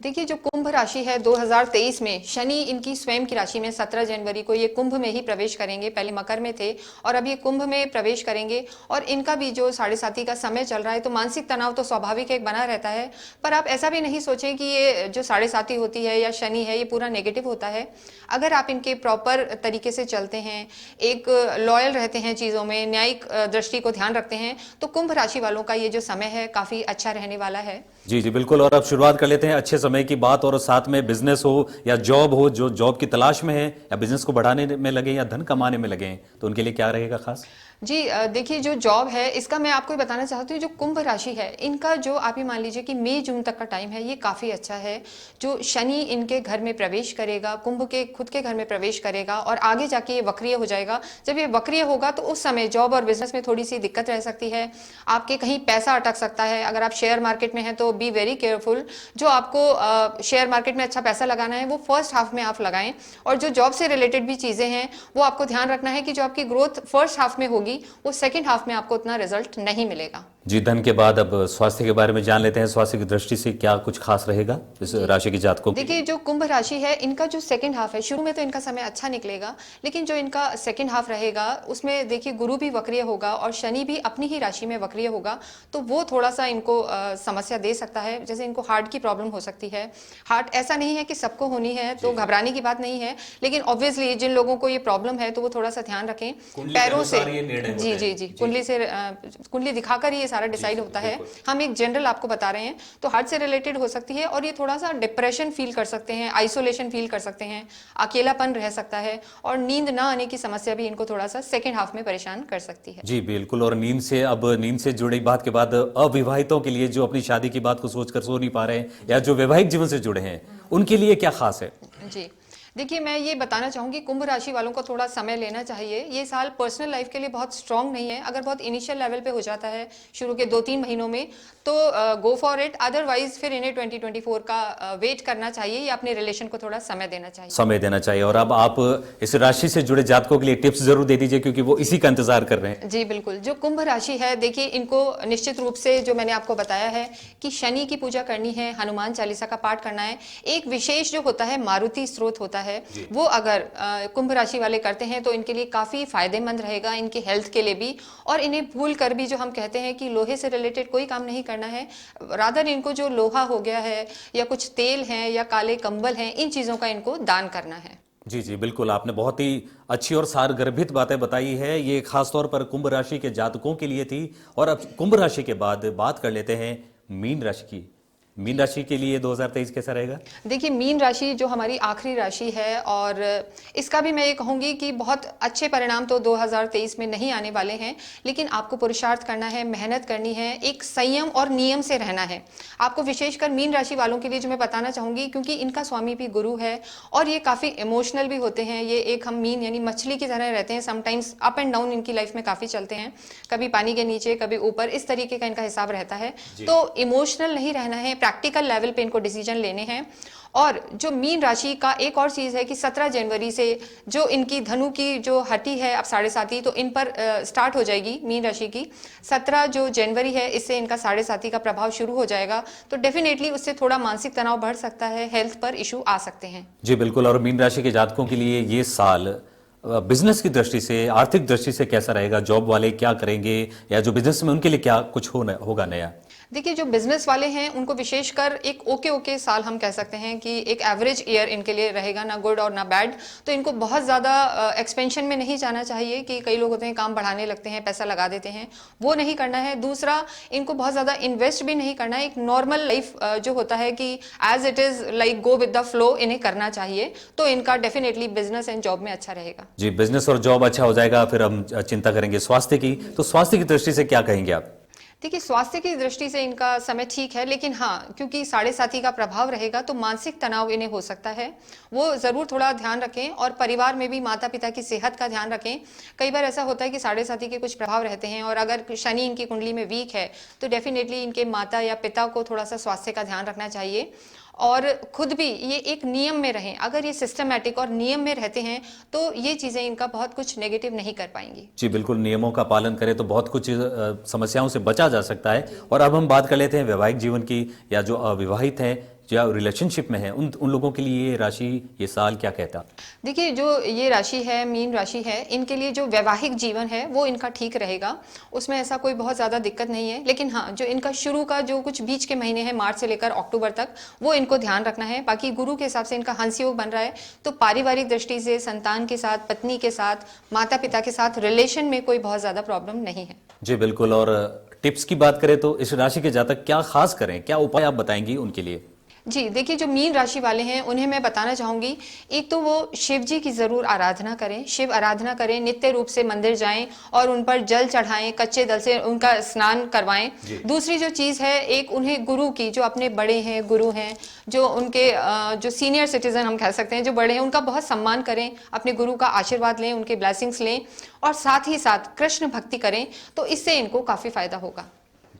देखिए जो कुंभ राशि है 2023 में शनि इनकी स्वयं की राशि में 17 जनवरी को ये कुंभ में ही प्रवेश करेंगे। पहले मकर में थे और अब ये कुंभ में प्रवेश करेंगे और इनका भी जो 7.5 का समय चल रहा है, तो मानसिक तनाव तो स्वाभाविक एक बना रहता है। पर आप ऐसा भी नहीं सोचें कि ये जो 7.5 होती है या शनि है ये पूरा नेगेटिव होता है। अगर आप इनके प्रॉपर तरीके से चलते हैं, एक लॉयल रहते हैं चीज़ों में, न्यायिक दृष्टि को ध्यान रखते हैं, तो कुंभ राशि वालों का ये जो समय है काफ़ी अच्छा रहने वाला है। जी जी बिल्कुल। और अब शुरुआत कर लेते हैं अच्छे समय की बात, और साथ में बिजनेस हो या जॉब हो, जो जॉब की तलाश में है या बिजनेस को बढ़ाने में लगे या धन कमाने में लगे, तो उनके लिए क्या रहेगा खास? जी देखिए जो जॉब है इसका मैं आपको बताना चाहती हूँ। जो कुंभ राशि है इनका जो आप ये मान लीजिए कि मई जून तक का टाइम है ये काफ़ी अच्छा है। जो शनि इनके घर में प्रवेश करेगा, कुंभ के खुद के घर में प्रवेश करेगा और आगे जाके ये वक्रीय हो जाएगा। जब ये वक्रीय होगा तो उस समय जॉब और बिजनेस में थोड़ी सी दिक्कत रह सकती है, आपके कहीं पैसा अटक सकता है। अगर आप शेयर मार्केट में हैं तो बी वेरी केयरफुल। जो आपको शेयर मार्केट में अच्छा पैसा लगाना है वो फर्स्ट हाफ में आप लगाएं, और जो जॉब से रिलेटेड भी चीज़ें हैं वो आपको ध्यान रखना है कि जो आपकी ग्रोथ फर्स्ट हाफ में होगी वो सेकंड हाफ में आपको उतना रिजल्ट नहीं मिलेगा। जी, धन के बाद अब स्वास्थ्य के बारे में जान लेते हैं। स्वास्थ्य की दृष्टि से क्या कुछ खास रहेगा इस राशि के जातकों? देखिए जो कुंभ राशि है इनका जो सेकंड हाफ है, शुरू में तो इनका समय अच्छा निकलेगा, लेकिन जो इनका सेकंड हाफ रहेगा उसमें देखिए गुरु भी वक्रीय होगा और शनि भी अपनी ही राशि में वक्रीय होगा, तो वो थोड़ा सा इनको समस्या दे सकता है। जैसे इनको हार्ट की प्रॉब्लम हो सकती है। हार्ट ऐसा नहीं है कि सबको होनी है, तो घबराने की बात नहीं है, लेकिन ऑब्वियसली जिन लोगों को ये प्रॉब्लम है तो वो थोड़ा सा ध्यान रखें। पैरों से जी कुंडली से कुंडली दिखाकर ही ये सारा डिसाइड होता है। हम एक जनरल आपको बता रहे हैं, तो हार्ट से रिलेटेड हो सकती है और ये थोड़ा सा डिप्रेशन फील कर सकते हैं, आइसोलेशन फील कर सकते हैं, अकेलापन रह सकता है और नींद ना आने की समस्या भी इनको थोड़ा सा सेकंड हाफ में परेशान कर सकती है। जी बिल्कुल। और नींद से जुड़ी बात के बाद अविवाहितों के लिए जो अपनी शादी की बात को सोचकर सो नहीं पा रहे हैं या जो वैवाहिक जीवन से जुड़े हैं उनके लिए क्या खास है? जी देखिए मैं ये बताना चाहूंगी कुंभ राशि वालों को थोड़ा समय लेना चाहिए। ये साल पर्सनल लाइफ के लिए बहुत स्ट्रांग नहीं है। अगर बहुत इनिशियल लेवल पे हो जाता है शुरू के 2-3 महीनों में तो गो फॉर इट, अदरवाइज फिर इन्हें 2024 का वेट करना चाहिए या अपने रिलेशन को थोड़ा समय देना चाहिए। और अब आप इस राशि से जुड़े जातकों के लिए टिप्स जरूर दे दीजिए, क्योंकि वो इसी का इंतजार कर रहे हैं। जी बिल्कुल। जो कुंभ राशि है देखिए इनको निश्चित रूप से जो मैंने आपको बताया है कि शनि की पूजा करनी है, हनुमान चालीसा का पाठ करना है। एक विशेष जो होता है मारुति स्त्रोत होता है, वो अगर कुंभ राशि वाले करते हैं तो इनके लिए काफी फायदेमंद रहेगा, इनके हेल्थ के लिए भी। और इन्हें भूल कर भी जो हम कहते हैं कि लोहे से रिलेटेड कोई काम नहीं करना है, रादर इनको जो लोहा हो गया है या कुछ तेल है या काले कंबल हैं, इन चीजों का इनको दान करना है। जी जी बिल्कुल, आपने बहुत ही अच्छी और सारगर्भित बातें बताई है। ये खासतौर पर कुंभ राशि के जातकों के लिए थी। और अब कुंभ राशि के बाद बात कर लेते हैं मीन राशि की। मीन राशि के लिए 2023 कैसा रहेगा? देखिए मीन राशि जो हमारी आखिरी राशि है और इसका भी मैं ये कहूँगी कि बहुत अच्छे परिणाम तो 2023 में नहीं आने वाले हैं, लेकिन आपको पुरुषार्थ करना है, मेहनत करनी है, एक संयम और नियम से रहना है आपको। विशेषकर मीन राशि वालों के लिए जो मैं बताना चाहूँगी, क्योंकि इनका स्वामी भी गुरु है और ये काफ़ी इमोशनल भी होते हैं। ये एक हम मीन यानी मछली की तरह रहते हैं, समटाइम्स अप एंड डाउन इनकी लाइफ में काफ़ी चलते हैं, कभी पानी के नीचे कभी ऊपर, इस तरीके का इनका हिसाब रहता है। तो इमोशनल नहीं रहना है, प्रैक्टिकल लेवल पे इनको डिसीजन लेने हैं। और जो मीन राशि का एक और चीज है कि 17 जनवरी से जो इनकी धनु की जो हटी है अब 7.5 तो इन पर स्टार्ट हो जाएगी मीन राशि की। 17 जो जनवरी है इससे इनका 7.5 का प्रभाव शुरू हो जाएगा, तो डेफिनेटली उससे थोड़ा मानसिक तनाव बढ़ सकता है, हेल्थ पर इशू आ सकते हैं। जी बिल्कुल। और मीन राशि के जातकों के लिए ये साल बिजनेस की दृष्टि से, आर्थिक दृष्टि से कैसा रहेगा? जॉब वाले क्या करेंगे, या जो बिजनेस में उनके लिए क्या कुछ होगा नया? देखिए, जो बिजनेस वाले हैं उनको विशेषकर एक ओके साल हम कह सकते हैं कि एक एवरेज ईयर इनके लिए रहेगा, ना गुड और ना बैड। तो इनको बहुत ज़्यादा एक्सपेंशन में नहीं जाना चाहिए कि कई लोग होते हैं काम बढ़ाने लगते हैं, पैसा लगा देते हैं, वो नहीं करना है। दूसरा, इनको बहुत ज़्यादा इन्वेस्ट भी नहीं करना है। एक नॉर्मल लाइफ जो होता है कि as it is like go with the flow, इन्हें करना चाहिए। तो इनका डेफिनेटली बिजनेस एंड जॉब में अच्छा रहेगा। जी, बिजनेस और जॉब अच्छा हो जाएगा। फिर हम चिंता करेंगे स्वास्थ्य की। तो स्वास्थ्य की दृष्टि से क्या कहेंगे आप? देखिए, स्वास्थ्य की दृष्टि से इनका समय ठीक है, लेकिन हाँ, क्योंकि 7.5 का प्रभाव रहेगा तो मानसिक तनाव इन्हें हो सकता है। वो जरूर थोड़ा ध्यान रखें और परिवार में भी माता पिता की सेहत का ध्यान रखें। कई बार ऐसा होता है कि 7.5 के कुछ प्रभाव रहते हैं और अगर शनि इनकी कुंडली में वीक है तो डेफिनेटली इनके माता या पिता को थोड़ा सा स्वास्थ्य का ध्यान रखना चाहिए। और खुद भी ये एक नियम में रहें। अगर ये सिस्टमैटिक और नियम में रहते हैं तो ये चीजें इनका बहुत कुछ नेगेटिव नहीं कर पाएंगी। जी बिल्कुल, नियमों का पालन करें तो बहुत कुछ समस्याओं से बचा जा सकता है। और अब हम बात कर लेते हैं वैवाहिक जीवन की, या जो अविवाहित हैं, जो रिलेशनशिप में है, उन लोगों के लिए ये राशि, ये साल क्या कहता? देखिए, जो ये राशि है, मीन राशि है, इनके लिए जो वैवाहिक जीवन है वो इनका ठीक रहेगा, उसमें ऐसा कोई बहुत ज़्यादा दिक्कत नहीं है। लेकिन हाँ, जो इनका शुरू का जो कुछ बीच के महीने हैं, मार्च से लेकर अक्टूबर तक, वो इनको ध्यान रखना है। बाकी गुरु के हिसाब से इनका हंस योग बन रहा है, तो पारिवारिक दृष्टि से संतान के साथ, पत्नी के साथ, माता पिता के साथ रिलेशन में कोई बहुत ज़्यादा प्रॉब्लम नहीं है। जी बिल्कुल। और टिप्स की बात करें तो इस राशि के जातक क्या खास करें, क्या उपाय आप बताएंगी उनके लिए? जी देखिए, जो मीन राशि वाले हैं उन्हें मैं बताना चाहूंगी, एक तो वो शिव जी की जरूर आराधना करें, शिव आराधना करें, नित्य रूप से मंदिर जाएं और उन पर जल चढ़ाएं, कच्चे जल से उनका स्नान करवाएं। दूसरी जो चीज है, एक उन्हें गुरु की, जो अपने बड़े हैं, गुरु हैं, जो उनके जो सीनियर सिटीजन हम कह सकते हैं, जो बड़े हैं, उनका बहुत सम्मान करें, अपने गुरु का आशीर्वाद लें, उनके ब्लेसिंग्स लें और साथ ही साथ कृष्ण भक्ति करें, तो इससे इनको काफी फायदा होगा।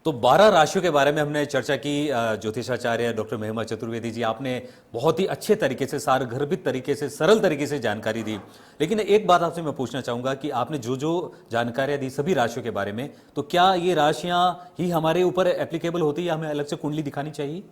तो 12 राशियों के बारे में हमने चर्चा की। ज्योतिषाचार्य डॉक्टर महिमा चतुर्वेदी जी, आपने बहुत ही अच्छे तरीके से, सारगर्भित तरीके से, सरल तरीके से जानकारी दी। लेकिन एक बात आपसे मैं पूछना चाहूंगा कि आपने जो जो जानकारियां दी सभी राशियों के बारे में, तो क्या ये राशियां ही हमारे ऊपर एप्लीकेबल होती है या हमें अलग से कुंडली दिखानी चाहिए?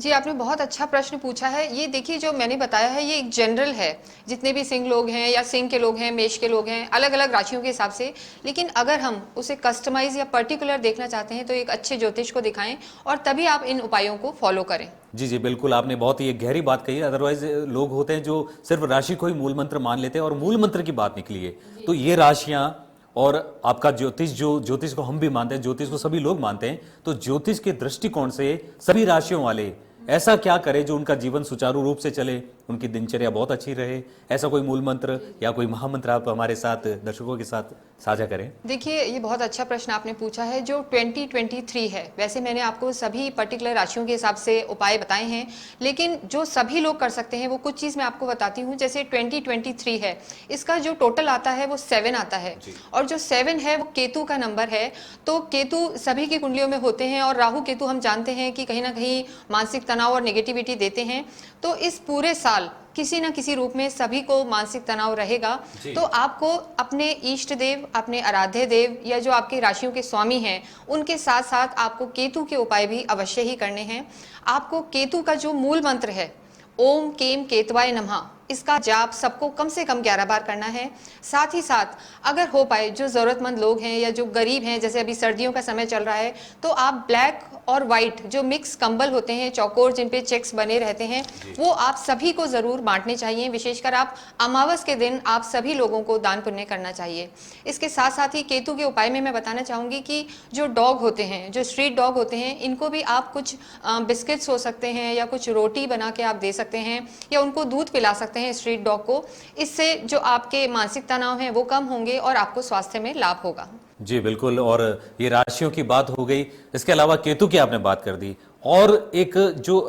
जी, आपने बहुत अच्छा प्रश्न पूछा है। ये देखिए, जो मैंने बताया है ये एक जनरल है, जितने भी सिंह लोग हैं या सिंह के लोग हैं, मेष के लोग हैं, अलग अलग राशियों के हिसाब से। लेकिन अगर हम उसे कस्टमाइज या पर्टिकुलर देखना चाहते हैं तो एक अच्छे ज्योतिष को दिखाएं और तभी आप इन उपायों को फॉलो करें। जी जी बिल्कुल, आपने बहुत ही एक गहरी बात कही है। अदरवाइज लोग होते हैं जो सिर्फ राशि को ही मूल मंत्र मान लेते हैं, और मूल मंत्र की बात निकली है तो ये राशियां और आपका ज्योतिष, जो ज्योतिष को हम भी मानते हैं, ज्योतिष को सभी लोग मानते हैं, तो ज्योतिष के दृष्टिकोण से सभी राशियों वाले ऐसा क्या करें जो उनका जीवन सुचारू रूप से चले, उनकी दिनचर्या बहुत अच्छी रहे? ऐसा कोई मूल मंत्र या कोई महामंत्र आप हमारे साथ, दर्शकों के साथ साझा करें? देखिए, ये बहुत अच्छा प्रश्न आपने पूछा है। जो 2023 है, वैसे मैंने आपको सभी पर्टिकुलर राशियों के हिसाब से उपाय बताए हैं, लेकिन जो सभी लोग कर सकते हैं वो कुछ चीज़ मैं आपको बताती हूँ। जैसे 2023 है, इसका जो टोटल आता है वो 7 आता है, और जो 7 है वो केतु का नंबर है। तो केतु सभी की कुंडलियों में होते हैं, और राहु केतु हम जानते हैं कि कहीं ना कहीं मानसिक तनाव और नेगेटिविटी देते हैं। तो इस पूरे साल किसी न किसी रूप में सभी को मानसिक तनाव रहेगा। तो आपको अपने इष्ट देव, अपने आराध्य देव या जो आपकी राशियों के स्वामी हैं, उनके साथ साथ आपको केतु के उपाय भी अवश्य ही करने हैं। आपको केतु का जो मूल मंत्र है, ओम केम केतवाय नमः, इसका जाप सबको कम से कम 11 बार करना है। साथ ही साथ अगर हो पाए, जो ज़रूरतमंद लोग हैं या जो गरीब हैं, जैसे अभी सर्दियों का समय चल रहा है, तो आप ब्लैक और वाइट जो मिक्स कंबल होते हैं, चौकोर जिन पे चेक्स बने रहते हैं, वो आप सभी को ज़रूर बांटने चाहिए। विशेषकर आप अमावस के दिन आप सभी लोगों को दान पुण्य करना चाहिए। इसके साथ साथ ही केतु के उपाय में मैं बताना चाहूँगी कि जो डॉग होते हैं, जो स्ट्रीट डॉग होते हैं, इनको भी आप कुछ बिस्किट्स हो सकते हैं या कुछ रोटी बना के आप दे सकते हैं, या उनको दूध पिला सकते हैं स्ट्रीट डॉग को। इससे जो आपके मानसिक तनाव हैं वो कम होंगे और आपको स्वास्थ्य में लाभ होगा। जी बिल्कुल। और ये राशियों की बात हो गई, इसके अलावा केतु की आपने बात कर दी। और एक जो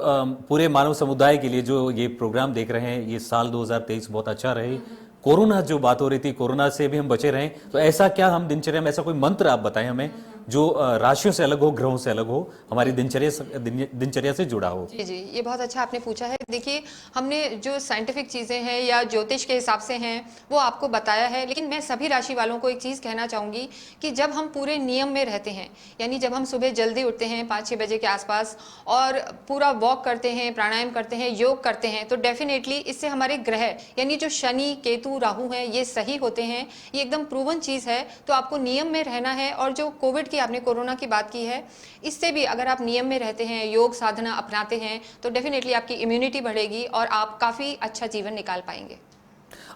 पूरे मानव समुदाय के लिए जो ये प्रोग्राम देख रहे हैं, ये साल 2023 बहुत अच्छा रहे। कोरोना जो बात हो रही थी, कोरोना से भी हम बचे रहें, तो ऐसा क्या हम दिनचर्या में, ऐसा कोई मंत्र आप बताएं हमें जो राशियों से अलग हो, ग्रहों से अलग हो, हमारी दिनचर्या से जुड़ा हो। जी जी, ये बहुत अच्छा आपने पूछा है। देखिए, हमने जो साइंटिफिक चीज़ें हैं या ज्योतिष के हिसाब से हैं वो आपको बताया है, लेकिन मैं सभी राशि वालों को एक चीज़ कहना चाहूँगी कि जब हम पूरे नियम में रहते हैं, यानी जब हम सुबह जल्दी उठते हैं 5-6 बजे के आसपास और पूरा वॉक करते हैं, प्राणायाम करते हैं, योग करते हैं, तो डेफिनेटली इससे हमारे ग्रह यानी जो शनि, केतु, राहु हैं ये सही होते हैं। ये एकदम प्रूवन चीज़ है। तो आपको नियम में रहना है। और जो कोविड की, आपने कोरोना की बात की है, इससे भी अगर आप नियम में रहते हैं, योग साधना अपनाते हैं, तो डेफिनेटली आपकी इम्यूनिटी बढ़ेगी और आप काफ़ी अच्छा जीवन निकाल पाएंगे।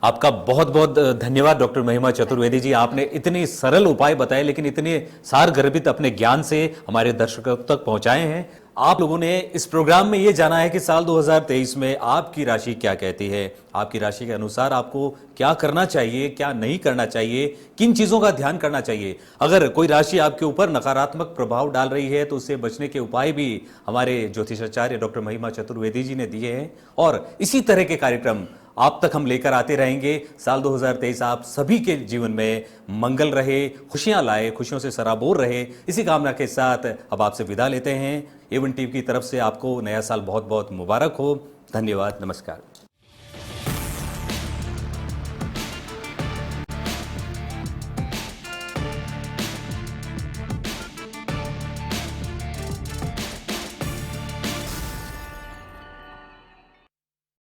आपका बहुत बहुत धन्यवाद डॉक्टर महिमा चतुर्वेदी जी। आपने इतने सरल उपाय बताए, लेकिन इतने सारगर्भित अपने ज्ञान से हमारे दर्शकों तक पहुंचाए हैं। आप लोगों ने इस प्रोग्राम में यह जाना है कि साल 2023 में आपकी राशि क्या कहती है, आपकी राशि के अनुसार आपको क्या करना चाहिए, क्या नहीं करना चाहिए, किन चीजों का ध्यान करना चाहिए। अगर कोई राशि आपके ऊपर नकारात्मक प्रभाव डाल रही है तो उससे बचने के उपाय भी हमारे ज्योतिषाचार्य डॉक्टर महिमा चतुर्वेदी जी ने दिए हैं, और इसी तरह के कार्यक्रम आप तक हम लेकर आते रहेंगे। साल 2023 आप सभी के जीवन में मंगल रहे, खुशियां लाए, खुशियों से सराबोर रहे, इसी कामना के साथ अब आपसे विदा लेते हैं। A1 टीवी की तरफ से आपको नया साल बहुत बहुत मुबारक हो। धन्यवाद, नमस्कार।